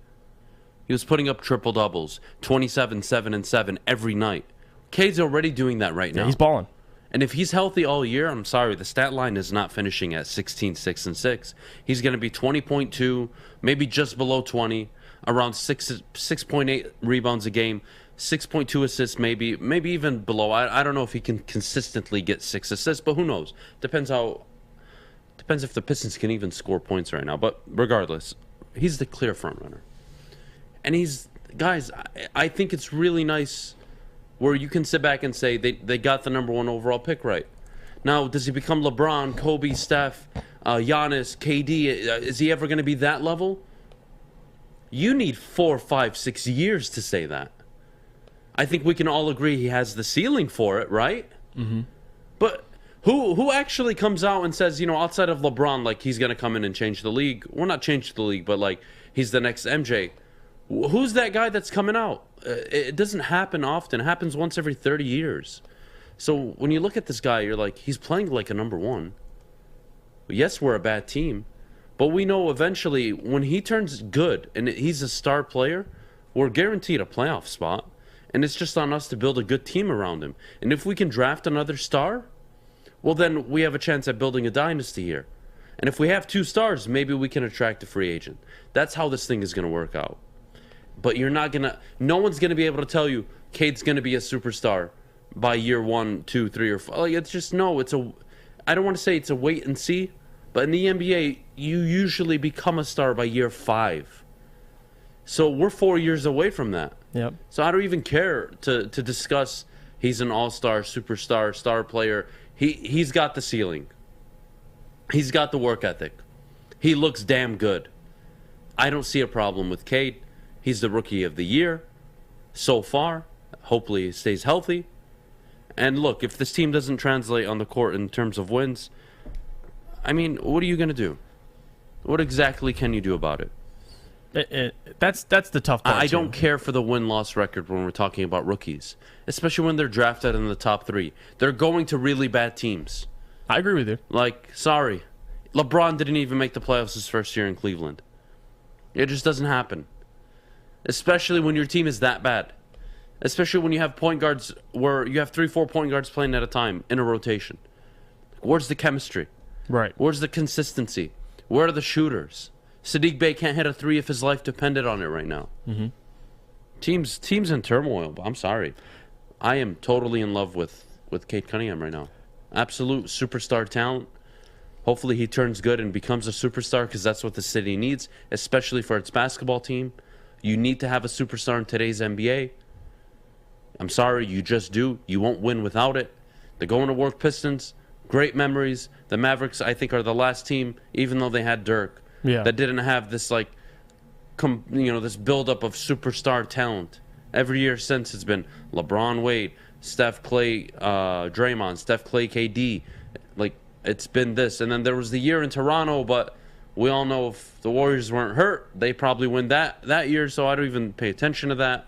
he was putting up triple-doubles, 27, 7, and 7 every night. Cade's already doing that right now. Yeah, he's balling. And if he's healthy all year, I'm sorry, the stat line is not finishing at 16, 6, and 6. He's going to be 20.2, maybe just below 20, around 6.8 rebounds a game, 6.2 assists, maybe even below. I don't know if he can consistently get 6 assists, but who knows? Depends if the Pistons can even score points right now. But regardless, he's the clear front runner. And guys, I think it's really nice where you can sit back and say they got the number 1 overall pick right. Now, does he become LeBron, Kobe, Steph, Giannis, KD? Is he ever going to be that level? You need 4, 5, 6 years to say that. I think we can all agree he has the ceiling for it, right? Mm-hmm. But who actually comes out and says, outside of LeBron, like he's going to come in and change the league? Well, not change the league, but like he's the next MJ. Who's that guy that's coming out? It doesn't happen often. It happens once every 30 years. So when you look at this guy, you're like, he's playing like a number 1. Yes, we're a bad team, but we know eventually when he turns good and he's a star player, we're guaranteed a playoff spot. And it's just on us to build a good team around him. And if we can draft another star, well, then we have a chance at building a dynasty here. And if we have 2 stars, maybe we can attract a free agent. That's how this thing is going to work out. But no one's going to be able to tell you Cade's going to be a superstar by year 1, 2, 3, or 4. Like, it's just, no, I don't want to say it's a wait and see, but in the NBA, you usually become a star by year 5. So we're 4 years away from that. Yep. So I don't even care to discuss he's an all-star, superstar, star player. He's got the ceiling. He's got the work ethic. He looks damn good. I don't see a problem with Cade. He's the Rookie of the Year so far. Hopefully he stays healthy. And look, if this team doesn't translate on the court in terms of wins, I mean, what are you going to do? What exactly can you do about it? That's the tough part. I don't care for the win-loss record when we're talking about rookies, especially when they're drafted in the top 3. They're going to really bad teams. I agree with you. Like, sorry. LeBron didn't even make the playoffs his first year in Cleveland. It just doesn't happen. Especially when your team is that bad. Especially when you have point guards where you have 3, 4 point guards playing at a time in a rotation. Where's the chemistry? Right. Where's the consistency? Where are the shooters? Sadiq Bey can't hit a 3 if his life depended on it right now. Mm-hmm. Teams in turmoil, but I'm sorry. I am totally in love with Cade Cunningham right now. Absolute superstar talent. Hopefully he turns good and becomes a superstar, because that's what the city needs, especially for its basketball team. You need to have a superstar in today's NBA. I'm sorry, you just do. You won't win without it. The going to work Pistons, great memories. The Mavericks, I think, are the last team, even though they had Dirk, that didn't have this this buildup of superstar talent. Every year since, it's been LeBron, Wade, Steph, Clay, Draymond, Steph, Clay, KD. It's been this. And then there was the year in Toronto, but we all know if the Warriors weren't hurt, they probably win that year, so I don't even pay attention to that.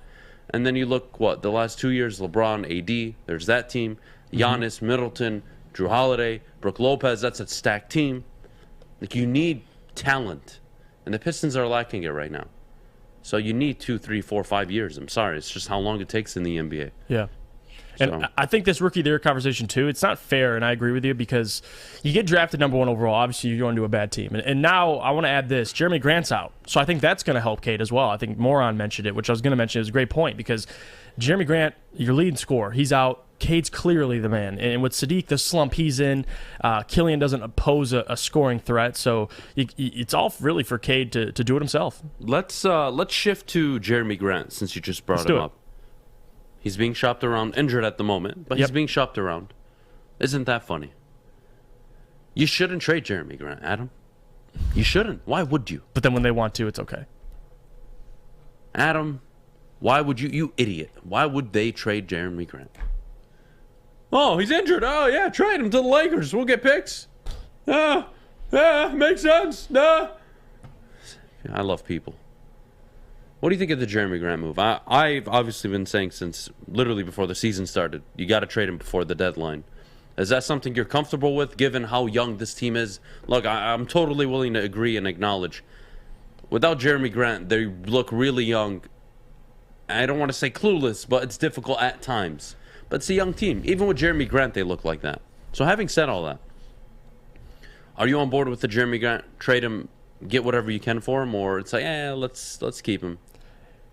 And then you look, the last 2 years, LeBron, AD, there's that team. Giannis, Middleton, Drew Holiday, Brook Lopez, that's a stacked team. You need talent. And the Pistons are lacking it right now. So you need 2, 3, 4, 5 years. I'm sorry. It's just how long it takes in the NBA. Yeah. And I think this rookie of the year conversation, too, it's not fair, and I agree with you, because you get drafted number 1 overall. Obviously, you're going to a bad team. And now I want to add this. Jeremy Grant's out. So I think that's going to help Cade as well. I think Moron mentioned it, which I was going to mention. It was a great point, because Jeremy Grant, your leading scorer, he's out. Cade's clearly the man. And with Sadiq, the slump he's in, Killian doesn't pose a scoring threat. So it's all really for Cade to do it himself. Let's shift to Jeremy Grant, since you just brought him up. He's being shopped around, injured at the moment, but he's being shopped around. Isn't that funny? You shouldn't trade Jeremy Grant, Adam. You shouldn't. Why would you? But then when they want to, it's okay. Adam, why would you? You idiot. Why would they trade Jeremy Grant? Oh, he's injured. Oh, yeah, trade him to the Lakers. We'll get picks. Yeah, makes sense. I love people. What do you think of the Jeremy Grant move? I've obviously been saying since literally before the season started, you got to trade him before the deadline. Is that something you're comfortable with, given how young this team is? Look, I'm totally willing to agree and acknowledge. Without Jeremy Grant, they look really young. I don't want to say clueless, but it's difficult at times. But it's a young team. Even with Jeremy Grant, they look like that. So having said all that, are you on board with the Jeremy Grant? Trade him, get whatever you can for him, or it's like, let's keep him.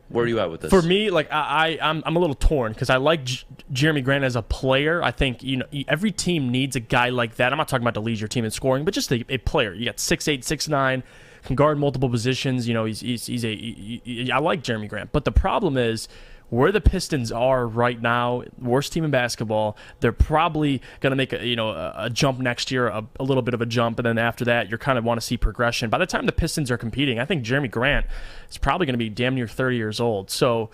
Where are you at with this? For me, I'm a little torn, because I like Jeremy Grant as a player. I think every team needs a guy like that. I'm not talking about to lead your team in scoring, but just a player. You got 6'8", 6'9", can guard multiple positions. I like Jeremy Grant, but the problem is, where the Pistons are right now, worst team in basketball, they're probably going to make a jump next year, a little bit of a jump, and then after that, you kind of want to see progression. By the time the Pistons are competing, I think Jeremy Grant is probably going to be damn near 30 years old. So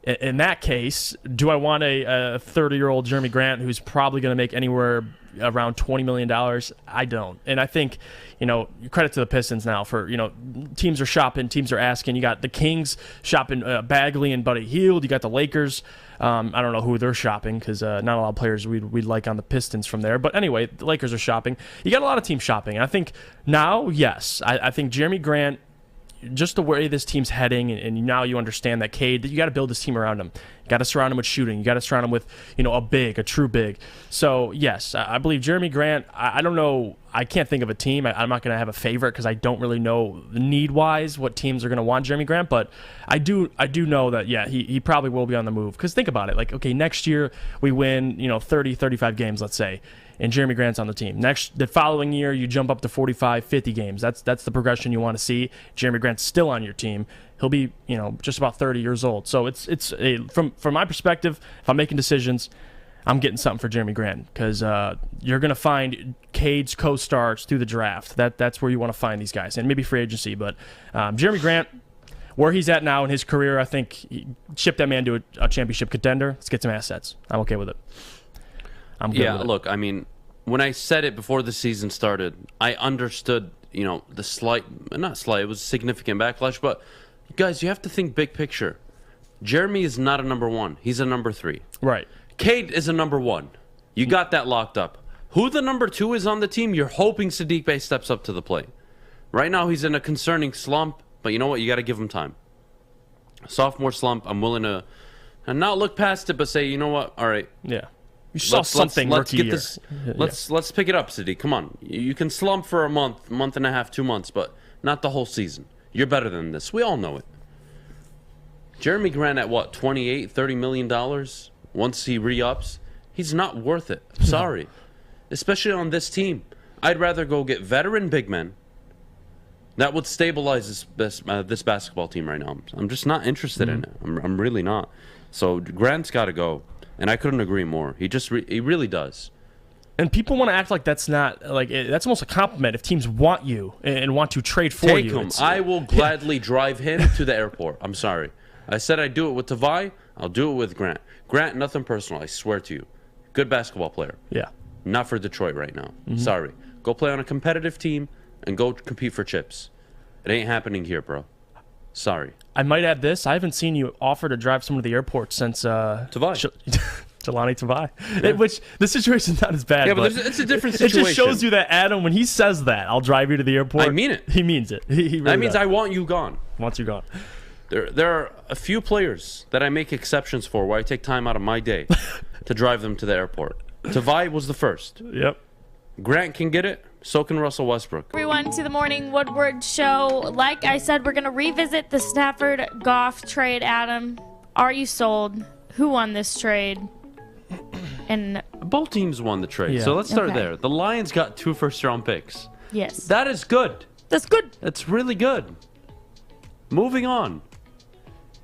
in that case, do I want a 30-year-old Jeremy Grant who's probably going to make anywhere around $20 million? I don't. And I think, credit to the Pistons now for, teams are shopping, teams are asking. You got the Kings shopping Bagley and Buddy Hield. You got the Lakers. I don't know who they're shopping, because not a lot of players we'd like on the Pistons from there. But anyway, the Lakers are shopping. You got a lot of teams shopping. And I think now, yes, I think Jeremy Grant, just the way this team's heading, and now you understand that Cade, that you got to build this team around him. You got to surround him with shooting. You got to surround him with, a true big. So yes, I believe Jeremy Grant. I don't know. I can't think of a team. I'm not going to have a favorite, because I don't really know need-wise what teams are going to want Jeremy Grant. But I do know that he probably will be on the move. Because think about it. Next year we win 30, 35 games, let's say, and Jeremy Grant's on the team. The following year, you jump up to 45, 50 games. That's the progression you want to see. Jeremy Grant's still on your team. He'll be, just about 30 years old. So from my perspective, if I'm making decisions, I'm getting something for Jeremy Grant, because you're going to find Cade's co-stars through the draft. That's where you want to find these guys, and maybe free agency. But Jeremy Grant, where he's at now in his career, I think ship that man to a championship contender. Let's get some assets. I'm okay with it. I'm good with it. Look, I mean, when I said it before the season started, I understood, the not slight, it was significant backlash, but guys, you have to think big picture. Jeremy is not a number 1. He's a number 3. Right. Cade is a number 1. You got that locked up. Who the number 2 is on the team, you're hoping Sadiq Bey steps up to the plate. Right now, he's in a concerning slump, but you know what? You got to give him time. Sophomore slump, I'm willing to not look past it, but say, you know what? All right. Yeah. You saw something rookie year. Let's pick it up, Sadiq. Come on. You can slump for a month and a half, 2 months, but not the whole season. You're better than this. We all know it. Jeremy Grant at what, $28, $30 million? Once he re-ups, he's not worth it. Sorry. Especially on this team. I'd rather go get veteran big men that would stabilize this basketball team right now. I'm just not interested in it. I'm really not. So Grant's got to go, and I couldn't agree more. He really does. And people want to act like that's not like that's almost a compliment if teams want you and want to trade for you. Take him. I will gladly drive him to the airport. I'm sorry. I said I'd do it with Tavai. I'll do it with Grant. Grant, nothing personal. I swear to you. Good basketball player. Yeah. Not for Detroit right now. Sorry. Go play on a competitive team and go compete for chips. It ain't happening here, bro. Sorry. I might add this. I haven't seen you offer to drive someone to the airport since Tavai. Jelani Tavai. Which the situation's not as bad. Yeah, but it's a different situation. It just shows you that Adam, when he says that, I'll drive you to the airport. I mean it. He means it. He really that means does. I want you gone. Wants you gone. There are a few players that I make exceptions for where I take time out of my day to drive them to the airport. Tavai was the first. Yep. Grant can get it. So can Russell Westbrook. Everyone to the Morning Woodward Show. Like I said, we're going to revisit the Stafford-Goff trade, Adam. Are you sold? Who won this trade? And both teams won the trade. So let's start there. The Lions got 2 first-round picks. Yes. That is good. That's good. That's really good. Moving on.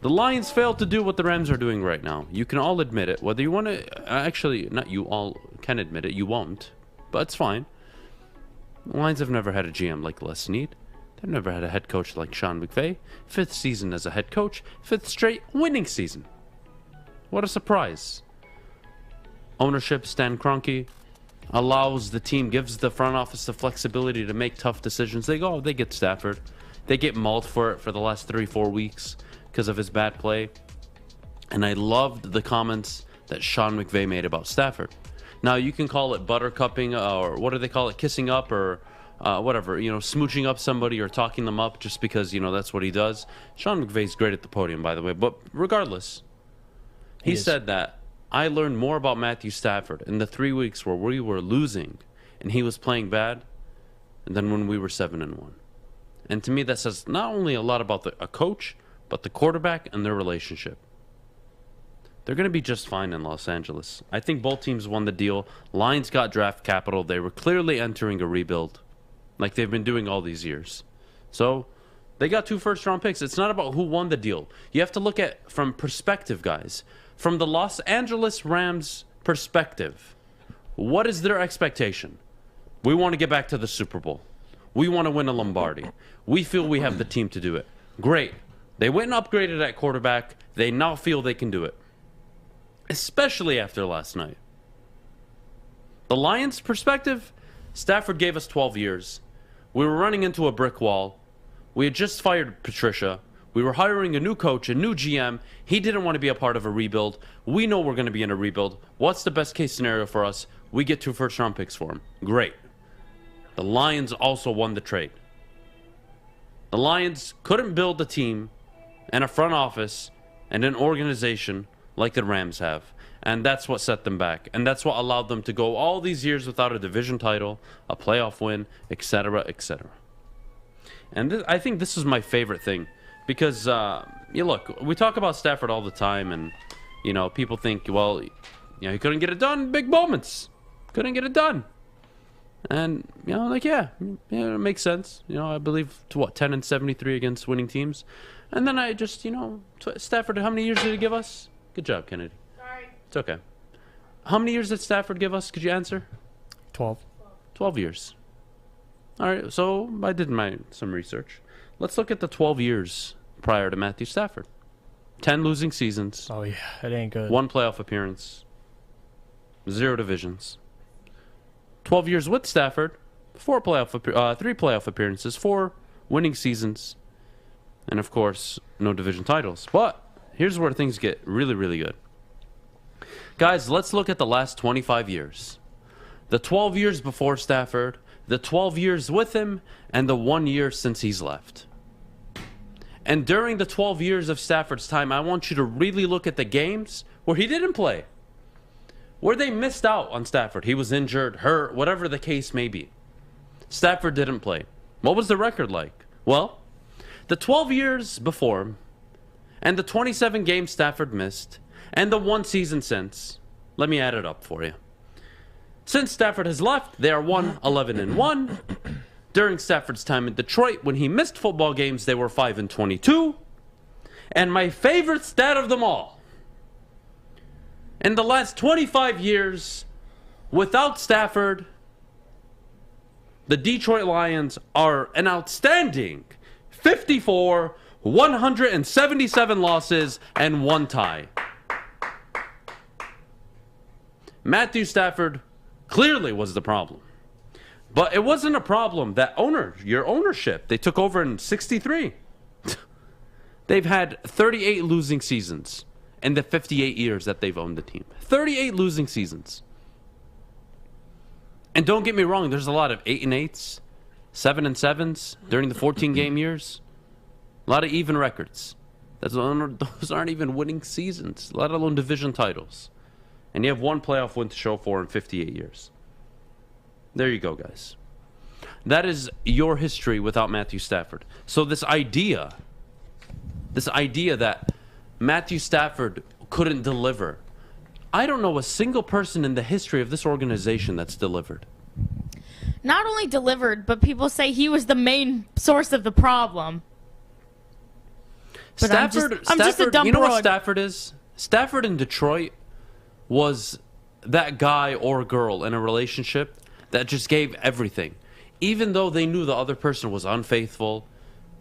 The Lions failed to do what the Rams are doing right now. You can all admit it. Whether you want to... Actually, not you all can admit it. You won't. But it's fine. The Lions have never had a GM like Les Snead. They've never had a head coach like Sean McVay. 5th season as a head coach. 5th straight winning season. What a surprise. Ownership, Stan Kroenke, allows the team, gives the front office the flexibility to make tough decisions. They get Stafford. They get mauled for it for the last 3-4 weeks because of his bad play. And I loved the comments that Sean McVay made about Stafford. Now, you can call it buttercupping, or what do they call it, kissing up, or whatever, smooching up somebody or talking them up just because, that's what he does. Sean McVay's great at the podium, by the way. But regardless, he said that I learned more about Matthew Stafford in the 3 weeks where we were losing and he was playing bad than when we were 7-1. And to me, that says not only a lot about a coach, but the quarterback and their relationship. They're going to be just fine in Los Angeles. I think both teams won the deal. Lions got draft capital. They were clearly entering a rebuild like they've been doing all these years. So they got 2 first-round picks. It's not about who won the deal. You have to look at from perspective, guys. From the Los Angeles Rams' perspective, what is their expectation? We want to get back to the Super Bowl. We want to win a Lombardi. We feel we have the team to do it. Great. They went and upgraded at quarterback. They now feel they can do it. Especially after last night. The Lions' perspective, Stafford gave us 12 years. We were running into a brick wall. We had just fired Patricia. We were hiring a new coach, a new GM. He didn't want to be a part of a rebuild. We know we're going to be in a rebuild. What's the best case scenario for us? We get 2 first-round picks for him. Great. The Lions also won the trade. The Lions couldn't build a team and a front office and an organization like the Rams have. And that's what set them back. And that's what allowed them to go all these years without a division title, a playoff win, etc., etc. And I think this is my favorite thing. Because, look, we talk about Stafford all the time. And, people think, well, he couldn't get it done. Big moments. Couldn't get it done. And, yeah, it makes sense. I believe, 10-73 against winning teams. And then I just, Stafford, how many years did he give us? Good job, Kennedy. Sorry. It's okay. How many years did Stafford give us? Could you answer? 12. 12 years. All right, so I did some research. Let's look at the 12 years prior to Matthew Stafford. 10 losing seasons. Oh, yeah, it ain't good. 1 playoff appearance. 0 divisions. 12 years with Stafford. 3 playoff appearances. 4 winning seasons. And, of course, no division titles. But here's where things get really, really good. Guys, let's look at the last 25 years. The 12 years before Stafford, the 12 years with him, and the 1 year since he's left. And during the 12 years of Stafford's time, I want you to really look at the games where he didn't play. Where they missed out on Stafford. He was injured, hurt, whatever the case may be. Stafford didn't play. What was the record like? Well, the 12 years before, and the 27 games Stafford missed, and the 1 season since, let me add it up for you. Since Stafford has left, they are 1-11-1. During Stafford's time in Detroit, when he missed football games, they were 5-22. And my favorite stat of them all, in the last 25 years, without Stafford, the Detroit Lions are an outstanding 54, 177 losses, and 1 tie. Matthew Stafford clearly was the problem. But it wasn't a problem that your ownership, they took over in 63. They've had 38 losing seasons in the 58 years that they've owned the team. 38 losing seasons. And don't get me wrong, there's a lot of 8-8s, 7-7s during the 14-game years. A lot of even records. Those aren't even winning seasons, let alone division titles. And you have 1 playoff win to show for in 58 years. There you go, guys. That is your history without Matthew Stafford. So this idea that Matthew Stafford couldn't deliver, I don't know a single person in the history of this organization that's delivered. Not only delivered, but people say he was the main source of the problem. But Stafford, I'm just a dumb you know broad. what Stafford is? Stafford in Detroit was that guy or girl in a relationship that just gave everything. Even though they knew the other person was unfaithful,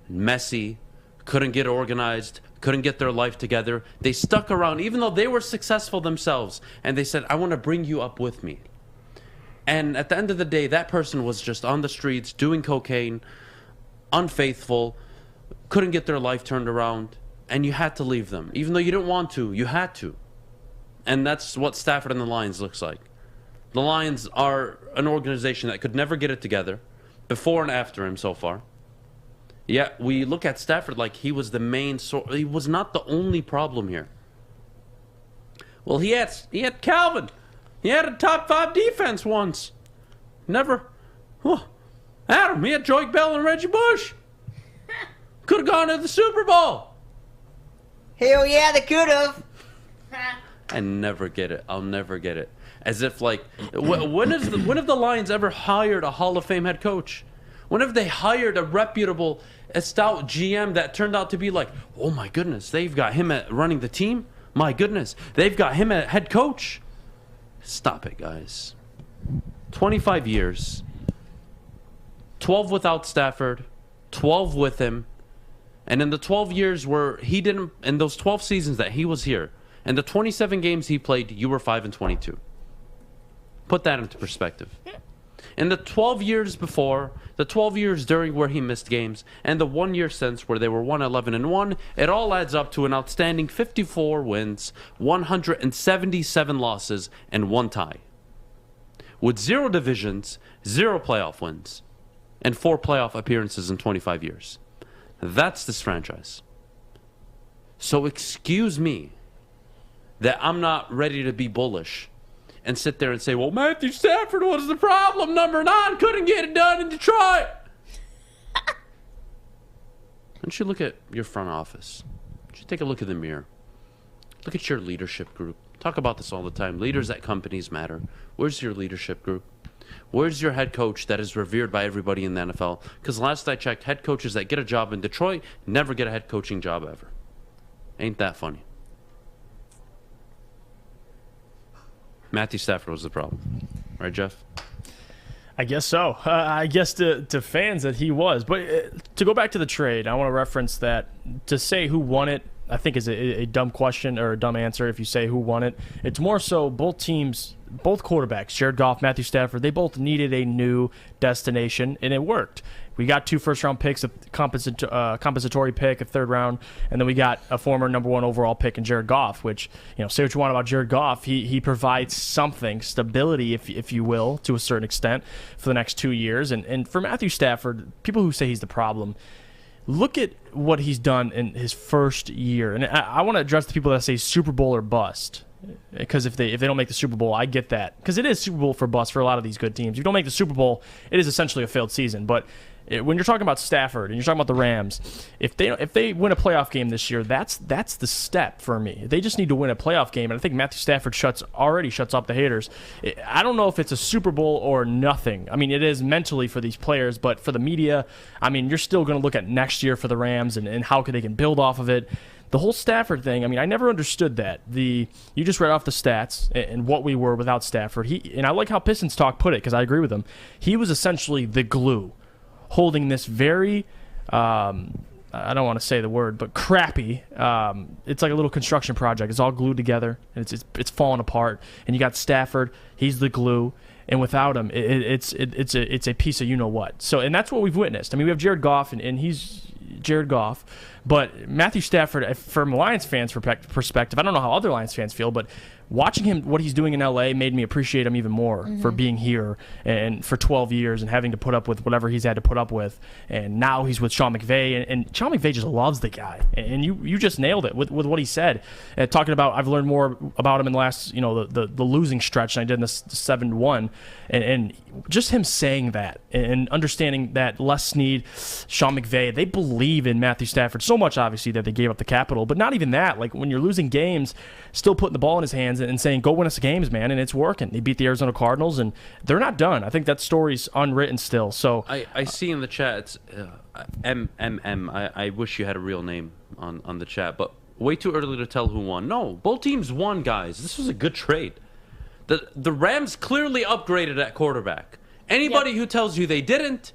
messy, couldn't get organized, couldn't get their life together, they stuck around even though they were successful themselves, and they said, I want to bring you up with me. And at the end of the day, that person was just on the streets doing cocaine, unfaithful, couldn't get their life turned around, and you had to leave them. Even though you didn't want to, you had to. And that's what Stafford and the Lions looks like. The Lions are an organization that could never get it together, before and after him so far. Yet we look at Stafford like he was the main source. He was not the only problem here. Well, he had Calvin. He had a top 5 defense once. Never. Adam, he had Joey Bell and Reggie Bush. Could have gone to the Super Bowl. Hell yeah, they could have. I never get it. I'll never get it. As if like, when have the Lions ever hired a Hall of Fame head coach? When have they hired a reputable, stout GM that turned out to be like, oh my goodness, they've got him at running the team? My goodness, they've got him at head coach? Stop it, guys. 25 years. 12 without Stafford. 12 with him. And in the 12 years where he didn't, in those 12 seasons that he was here, and the 27 games he played, you were 5-22. Put that into perspective. In the 12 years before, the 12 years during where he missed games, and the 1 year since where they were 1-11-1, it all adds up to an outstanding 54 wins, 177 losses, and 1 tie. With 0 divisions, 0 playoff wins, and 4 playoff appearances in 25 years. That's this franchise. So excuse me that I'm not ready to be bullish and sit there and say, well, Matthew Stafford was the problem. Number 9 couldn't get it done in Detroit. Why don't you look at your front office? Why don't you take a look in the mirror? Look at your leadership group. Talk about this all the time. Leaders at companies matter. Where's your leadership group? Where's your head coach that is revered by everybody in the NFL? Because last I checked, head coaches that get a job in Detroit never get a head coaching job ever. Ain't that funny? Matthew Stafford was the problem. Right, Jeff? I guess so. I guess to fans that he was. But to go back to the trade, I want to reference that to say who won it, I think is a dumb question or a dumb answer if you say who won it. It's more so both teams, both quarterbacks, Jared Goff, Matthew Stafford, they both needed a new destination, and it worked. We got 2 first-round picks, a compensatory pick, a 3rd round, and then we got a former number 1 overall pick in Jared Goff, which, say what you want about Jared Goff, he provides something, stability, if you will, to a certain extent for the next 2 years. And for Matthew Stafford, people who say he's the problem, look at what he's done in his first year. And I want to address the people that say Super Bowl or bust. Because if they don't make the Super Bowl, I get that. Because it is Super Bowl for bust for a lot of these good teams. If you don't make the Super Bowl, it is essentially a failed season. But when you're talking about Stafford and you're talking about the Rams, if they win a playoff game this year, that's the step for me. They just need to win a playoff game, and I think Matthew Stafford already shuts up the haters. I don't know if it's a Super Bowl or nothing. I mean, it is mentally for these players, but for the media, I mean, you're still going to look at next year for the Rams and how they can build off of it. The whole Stafford thing, I mean, I never understood that. You just read off the stats and what we were without Stafford. And I like how Pistons Talk put it, because I agree with him. He was essentially the glue, holding this very, I don't want to say the word, but crappy. It's like a little construction project. It's all glued together, and it's falling apart. And you got Stafford. He's the glue. And without him, it's a piece of you-know-what. So, and that's what we've witnessed. I mean, we have Jared Goff, and he's Jared Goff. But Matthew Stafford, from a Lions fans' perspective, I don't know how other Lions fans feel, but watching him, what he's doing in L.A. made me appreciate him even more for being here and for 12 years and having to put up with whatever he's had to put up with. And now he's with Sean McVay, and Sean McVay just loves the guy. And you just nailed it with what he said. Talking about, I've learned more about him in the last, the losing stretch than I did in the 7-1. And just him saying that and understanding that Les Snead, Sean McVay, they believe in Matthew Stafford so much, obviously, that they gave up the capital. But not even that. Like, when you're losing games, still putting the ball in his hands and saying, go win us games, man, and it's working. They beat the Arizona Cardinals, and they're not done. I think that story's unwritten still. So I see in the chat, it's MMM. I wish you had a real name on the chat, but way too early to tell who won. No, both teams won, guys. This was a good trade. The Rams clearly upgraded at quarterback. Anybody who tells you they didn't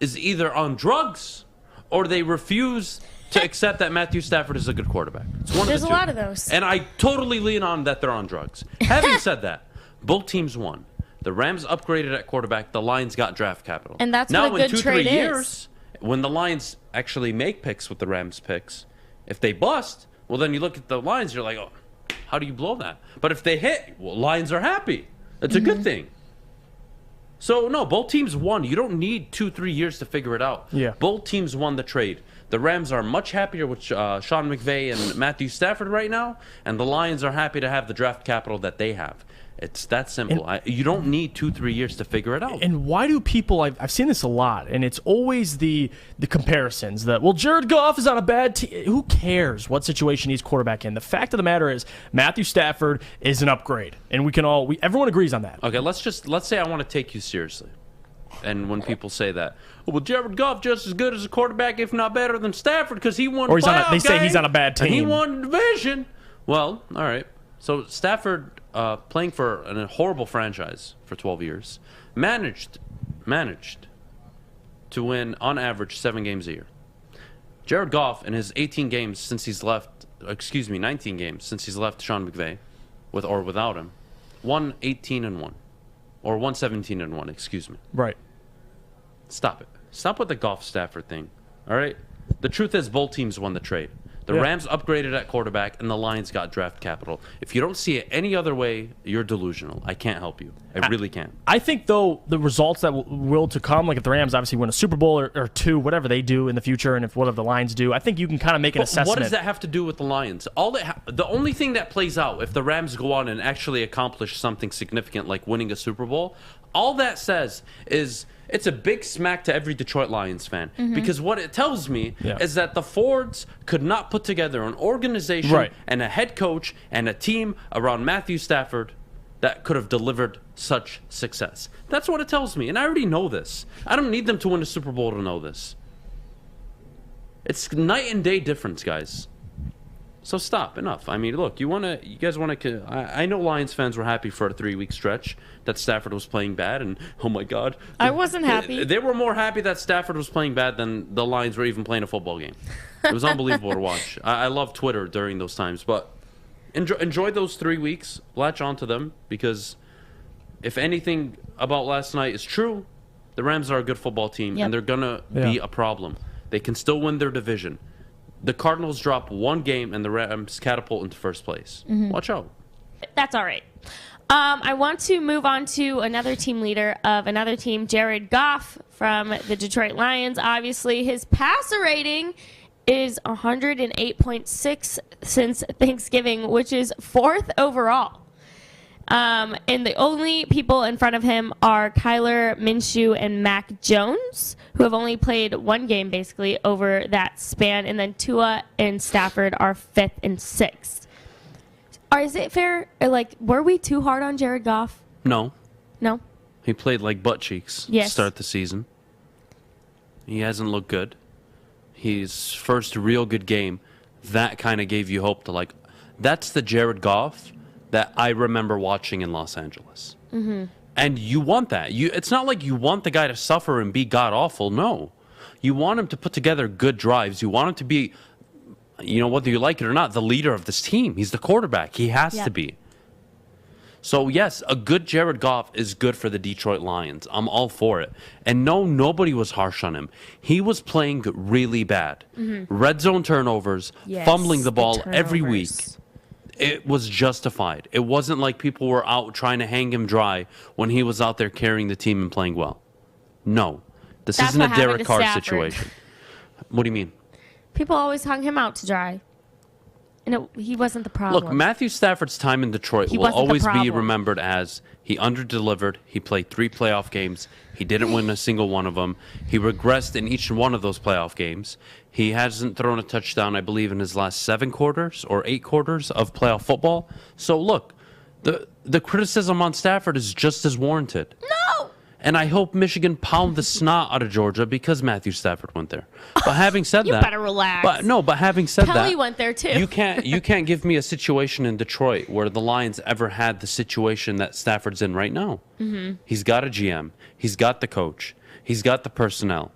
is either on drugs or they refuse to accept that Matthew Stafford is a good quarterback. It's one There's of the two. a lot of those. And I totally lean on that they're on drugs. Having said that, both teams won. The Rams upgraded at quarterback. The Lions got draft capital. And that's now, what a good trade is. Now, in 2-3 years, when the Lions actually make picks with the Rams picks, if they bust, well, then you look at the Lions, you're like, oh, how do you blow that? But if they hit, well, Lions are happy. That's a good thing. So, no, both teams won. You don't need 2-3 years to figure it out. Yeah. Both teams won the trade. The Rams are much happier with Sean McVay and Matthew Stafford right now, and the Lions are happy to have the draft capital that they have. It's that simple. You don't need 2-3 years to figure it out. And why do people, I've seen this a lot, and it's always the comparisons that, well, Jared Goff is on a bad team. Who cares what situation he's quarterback in? The fact of the matter is Matthew Stafford is an upgrade, and everyone agrees on that. Okay, let's say I want to take you seriously. And when people say that, well, Jared Goff just as good as a quarterback, if not better than Stafford, because he won. Or they say he's on a bad team. And he won the division. Well, all right. So Stafford, playing for a horrible franchise for 12 years, managed to win on average 7 games a year. Jared Goff, in his 19 games since he's left Sean McVay, with or without him, won 18-1, or won 17-1. Excuse me. Right. Stop it. Stop with the Goff Stafford thing. All right. The truth is, both teams won the trade. The Rams upgraded at quarterback, and the Lions got draft capital. If you don't see it any other way, you're delusional. I can't help you. I really can't. I think, though, the results that will to come, like if the Rams obviously win a Super Bowl or two, whatever they do in the future, and if whatever the Lions do, I think you can kind of make an assessment. What does that have to do with the Lions? The only thing that plays out if the Rams go on and actually accomplish something significant like winning a Super Bowl, all that says is it's a big smack to every Detroit Lions fan. Because what it tells me is that the Fords could not put together an organization and a head coach and a team around Matthew Stafford that could have delivered such success. That's what it tells me, and I already know this. I don't need them to win a Super Bowl to know this. It's night and day difference, guys. So stop. Enough. I mean, look, you guys want to... I know Lions fans were happy for a 3-week stretch that Stafford was playing bad, and oh my God. I wasn't happy. They were more happy that Stafford was playing bad than the Lions were even playing a football game. It was unbelievable to watch. I love Twitter during those times, but enjoy those 3 weeks. Latch onto them, because if anything about last night is true, the Rams are a good football team, and they're going to be a problem. They can still win their division. The Cardinals drop one game, and the Rams catapult into first place. Watch out. That's all right. I want to move on to another team leader of another team, Jared Goff from the Detroit Lions. Obviously, his passer rating is 108.6 since Thanksgiving, which is 4th overall. And the only people in front of him are Kyler Minshew and Mac Jones, who have only played one game basically over that span. And then Tua and Stafford are 5th and 6th. Is it fair? Were we too hard on Jared Goff? No. No? He played like butt cheeks to start the season. He hasn't looked good. His first real good game, that kind of gave you hope to that's the Jared Goff that I remember watching in Los Angeles. Mm-hmm. And you want that. It's not like you want the guy to suffer and be god-awful. No. You want him to put together good drives. You want him to be, whether you like it or not, the leader of this team. He's the quarterback. He has to be. So, yes, a good Jared Goff is good for the Detroit Lions. I'm all for it. And no, nobody was harsh on him. He was playing really bad. Mm-hmm. Red zone turnovers, fumbling the ball every week. It was justified. It wasn't like people were out trying to hang him dry when he was out there carrying the team and playing well. No. This isn't a Derek Carr situation. What do you mean? People always hung him out to dry. And he wasn't the problem. Look, Matthew Stafford's time in Detroit will always be remembered as he underdelivered. He played 3 playoff games. He didn't win a single one of them. He regressed in each one of those playoff games. He hasn't thrown a touchdown, I believe, in his last 7 quarters or 8 quarters of playoff football. So, look, the criticism on Stafford is just as warranted. No! And I hope Michigan pound the snot out of Georgia because Matthew Stafford went there. But having said that, you better relax. But having said that, Kelly went there too. You can't give me a situation in Detroit where the Lions ever had the situation that Stafford's in right now. Mm-hmm. He's got a GM. He's got the coach. He's got the personnel.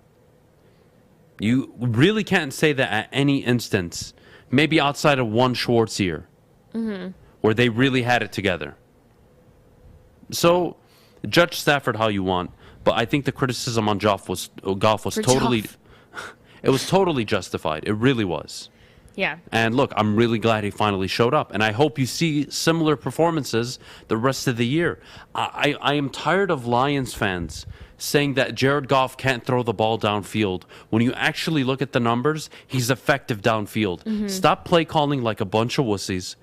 You really can't say that at any instance, maybe outside of one Schwartz year, where they really had it together. So, judge Stafford how you want, but I think the criticism on Goff was totally, it was totally justified. It really was. Yeah. And look, I'm really glad he finally showed up, and I hope you see similar performances the rest of the year. I am tired of Lions fans saying that Jared Goff can't throw the ball downfield. When you actually look at the numbers, he's effective downfield. Mm-hmm. Stop play calling like a bunch of wussies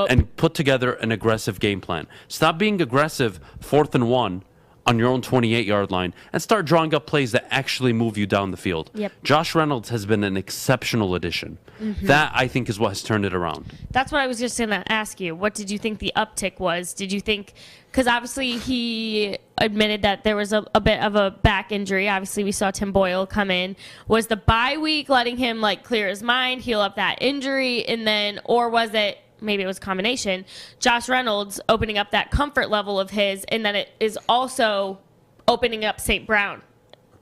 and put together an aggressive game plan. Stop being aggressive 4th and 1 on your own 28-yard line and start drawing up plays that actually move you down the field. Yep. Josh Reynolds has been an exceptional addition. Mm-hmm. That, I think, is what has turned it around. That's what I was just going to ask you. What did you think the uptick was? Did you think, because obviously he admitted that there was a bit of a back injury. Obviously, we saw Tim Boyle come in. Was the bye week letting him clear his mind, heal up that injury, and then, or was it, maybe it was a combination, Josh Reynolds opening up that comfort level of his, and then it is also opening up St. Brown?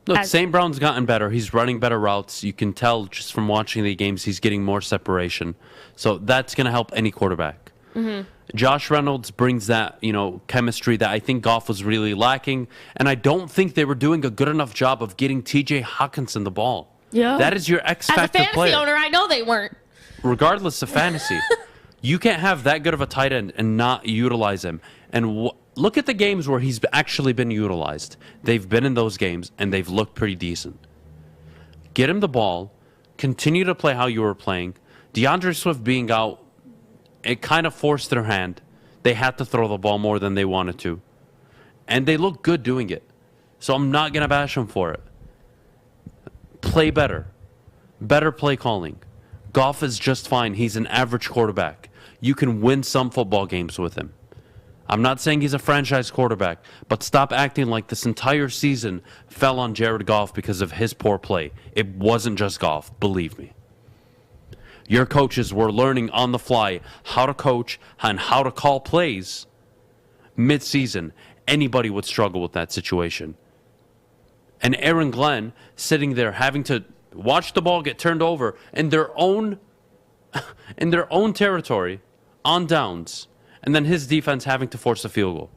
Look, St. Brown's gotten better. He's running better routes. You can tell just from watching the games he's getting more separation. So that's going to help any quarterback. Mm-hmm. Josh Reynolds brings that, chemistry that I think Goff was really lacking, and I don't think they were doing a good enough job of getting T.J. Hockenson the ball. Yeah. That is your X factor player. As a fantasy owner, I know they weren't. Regardless of fantasy. You can't have that good of a tight end and not utilize him. And look at the games where he's actually been utilized. They've been in those games, and they've looked pretty decent. Get him the ball. Continue to play how you were playing. DeAndre Swift being out, it kind of forced their hand. They had to throw the ball more than they wanted to. And they look good doing it. So I'm not going to bash them for it. Play better. Better play calling. Goff is just fine. He's an average quarterback. You can win some football games with him. I'm not saying he's a franchise quarterback, but stop acting like this entire season fell on Jared Goff because of his poor play. It wasn't just Goff, believe me. Your coaches were learning on the fly how to coach and how to call plays mid-season. Anybody would struggle with that situation. And Aaron Glenn sitting there having to watch the ball get turned over in their own territory on downs, and then his defense having to force a field goal.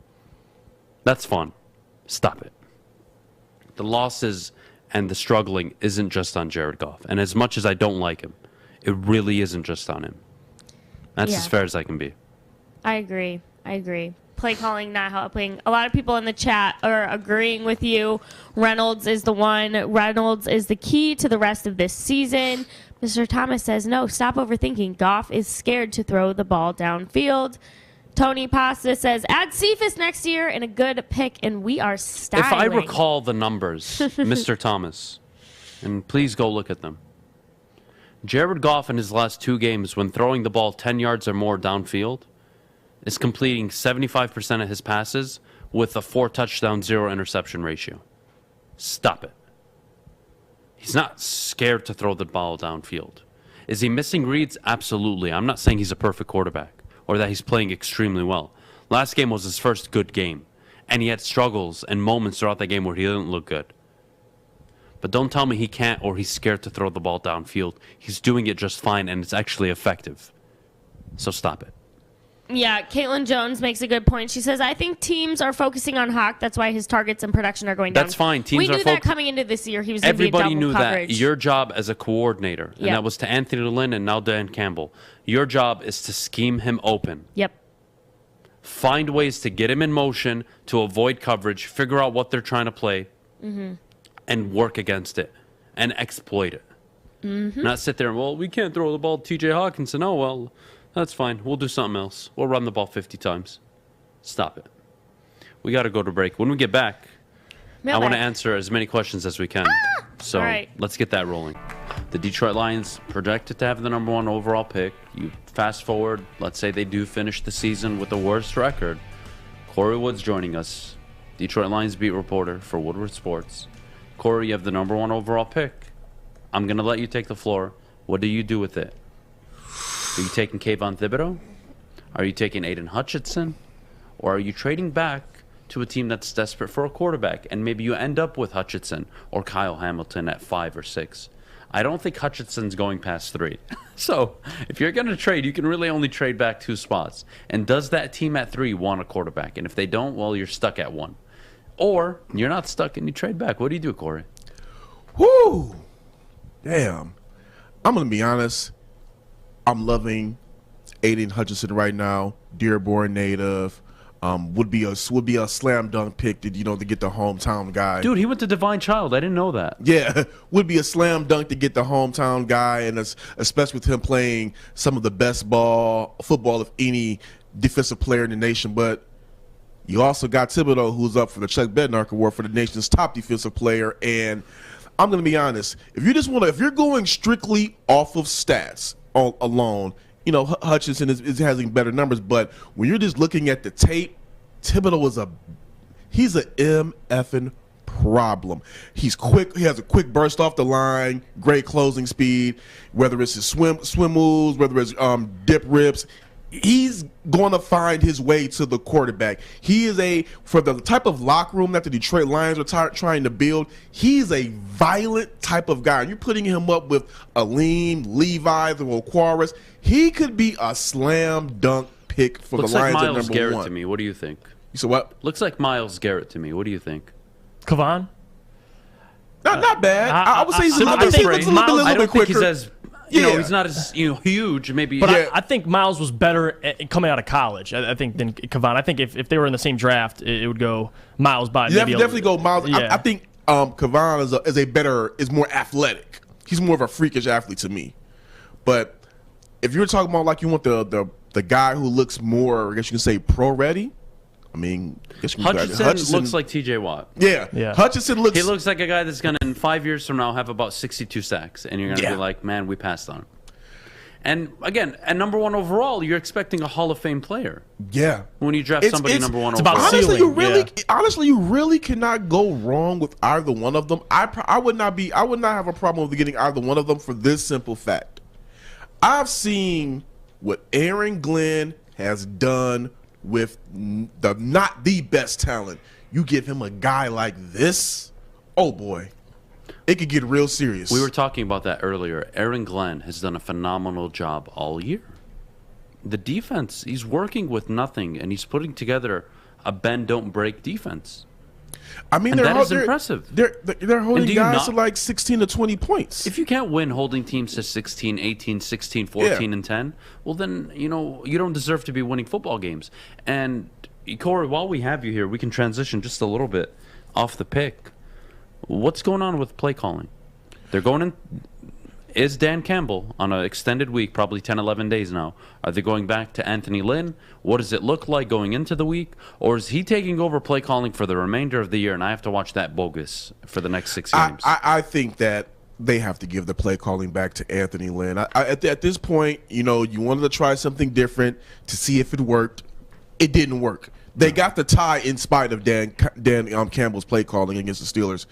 That's fun. Stop it. The losses and the struggling isn't just on Jared Goff. And as much as I don't like him, it really isn't just on him. That's as fair as I can be. I agree. Play calling not helping. A lot of people in the chat are agreeing with you. Reynolds is the one. Reynolds is the key to the rest of this season. Mr. Thomas says, no, stop overthinking. Goff is scared to throw the ball downfield. Tony Pasta says, add Cephas next year and a good pick, and we are styling. If I recall the numbers, Mr. Thomas, and please go look at them. Jared Goff in his last 2 games, when throwing the ball 10 yards or more downfield, is completing 75% of his passes with a 4 touchdown, 0 interception ratio. Stop it. He's not scared to throw the ball downfield. Is he missing reads? Absolutely. I'm not saying he's a perfect quarterback or that he's playing extremely well. Last game was his first good game, and he had struggles and moments throughout that game where he didn't look good. But don't tell me he can't or he's scared to throw the ball downfield. He's doing it just fine, and it's actually effective. So stop it. Yeah, Caitlin Jones makes a good point. She says, I think teams are focusing on Hawk. That's why his targets and production are going down. That's fine. Teams we are knew that coming into this year. He was going to be a Everybody double knew coverage. that. Your job as a coordinator, and that was to Anthony Lynn and now Dan Campbell, your job is to scheme him open. Yep. Find ways to get him in motion, to avoid coverage, figure out what they're trying to play, and work against it and exploit it. Not sit there and, well, we can't throw the ball to TJ Hockenson. Oh, well, that's fine. We'll do something else. We'll run the ball 50 times. Stop it. We got to go to break. When we get back, I want to answer as many questions as we can. So let's get that rolling. The Detroit Lions projected to have the number 1 overall pick. You fast forward, let's say they do finish the season with the worst record. Corey Wood's joining us, Detroit Lions beat reporter for Woodward Sports. Corey, you have the number 1 overall pick. I'm going to let you take the floor. What do you do with it? Are you taking Kayvon Thibodeau? Are you taking Aiden Hutchinson? Or are you trading back to a team that's desperate for a quarterback, and maybe you end up with Hutchinson or Kyle Hamilton at 5 or 6? I don't think Hutchinson's going past 3. So if you're going to trade, you can really only trade back 2 spots. And does that team at 3 want a quarterback? And if they don't, well, you're stuck at 1. Or you're not stuck and you trade back. What do you do, Corey? Whoo! Damn. I'm going to be honest. I'm loving Aiden Hutchinson right now. Dearborn native. Would be a slam dunk pick to get the hometown guy. Dude, he went to Divine Child. I didn't know that. Yeah, would be a slam dunk to get the hometown guy, and especially with him playing some of the best football of any defensive player in the nation. But you also got Thibodeau, who's up for the Chuck Bednarik Award for the nation's top defensive player. And I'm going to be honest, if you're going strictly off of stats alone, Hutchinson is having better numbers, but when you're just looking at the tape, Thibodeau he's a MFing problem. He's quick. He has a quick burst off the line, great closing speed. Whether it's his swim moves, whether it's dip rips, he's going to find his way to the quarterback. He is for the type of locker room that the Detroit Lions are trying to build, he's a violent type of guy. You're putting him up with Aleem, Levi, the Okwaras. He could be a slam dunk pick for the Lions at number 1. Looks like Myles Garrett to me. What do you think? You said what? Looks like Myles Garrett to me. What do you think? Kayvon? Not bad. I would say he's a little bit quicker. He's as he's not as huge. Maybe, but I think Myles was better coming out of college. I think than Kayvon. I think if they were in the same draft, it would go Myles by. You definitely go Myles. Yeah. I think Kayvon is more athletic. He's more of a freakish athlete to me. But if you're talking about like you want the guy who looks more, I guess you can say pro ready. I mean, Hutchinson looks like TJ Watt. Yeah. Hutchinson looks. He looks like a guy that's going to, in 5 years from now, have about 62 sacks, and you're going to be like, man, we passed on him. And again, at number 1 overall, you're expecting a Hall of Fame player. Yeah. When you draft somebody number 1 overall. Honestly, you really cannot go wrong with either one of them. I would not have a problem with getting either one of them for this simple fact. I've seen what Aaron Glenn has done with not the best talent. You give him a guy like this, oh boy, it could get real serious. We were talking about that earlier. Aaron Glenn has done a phenomenal job all year. The defense, he's working with nothing, and he's putting together a bend, don't break defense. I mean, that is impressive. They're holding guys to like 16 to 20 points. If you can't win holding teams to 16, 18, 16, 14, and 10, well then, you don't deserve to be winning football games. And, Corey, while we have you here, we can transition just a little bit off the pick. What's going on with play calling? They're going Is Dan Campbell on an extended week, probably 10, 11 days now, are they going back to Anthony Lynn? What does it look like going into the week? Or is he taking over play calling for the remainder of the year, and I have to watch that bogus for the next 6 games? I think that they have to give the play calling back to Anthony Lynn. At this point, you wanted to try something different to see if it worked. It didn't work. They got the tie in spite of Dan Campbell's play calling against the Steelers.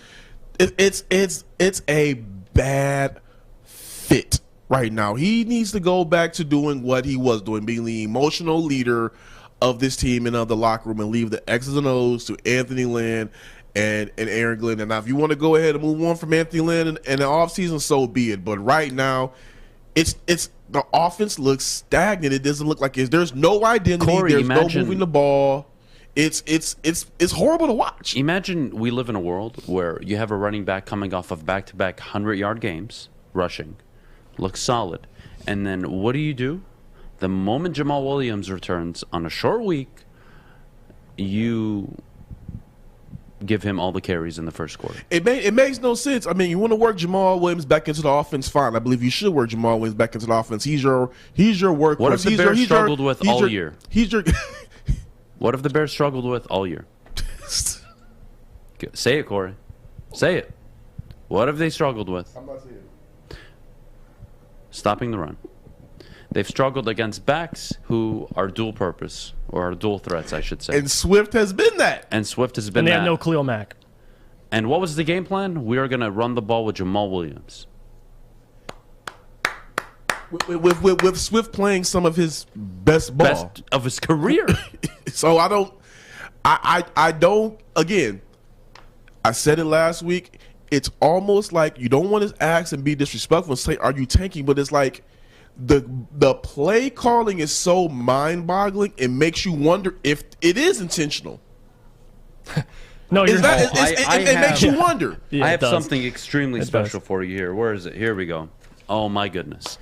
It's a bad fit right now. He needs to go back to doing what he was doing, being the emotional leader of this team and of the locker room, and leave the X's and O's to Anthony Lynn and Aaron Glenn. And now if you want to go ahead and move on from Anthony Lynn in the offseason, so be it. But right now, it's the offense looks stagnant. It doesn't look like there's no identity. There's no moving the ball. It's horrible to watch. Imagine we live in a world where you have a running back coming off of back-to-back 100-yard games, rushing, looks solid. And then what do? The moment Jamal Williams returns on a short week, you give him all the carries in the first quarter. It makes no sense. I mean, you want to work Jamal Williams back into the offense, fine. I believe you should work Jamal Williams back into the offense. He's your workhorse. What if the Bears struggled with all year? He's your What have the Bears struggled with all year? Say it, Corey. Say it. What have they struggled with? I'm not saying it. Stopping the run. They've struggled against backs who are dual purpose, or are dual threats, I should say. And Swift has been that. And they have no Khalil Mack. And what was the game plan? We are going to run the ball with Jamal Williams. With Swift playing some of his best ball. Best of his career. So I don't, again, I said it last week, it's almost like you don't want to ask and be disrespectful and say, are you tanking? But it's like the play calling is so mind-boggling, it makes you wonder if it is intentional. No, it makes you wonder. I have something extremely special for you here. Where is it? Here we go. Oh, my goodness.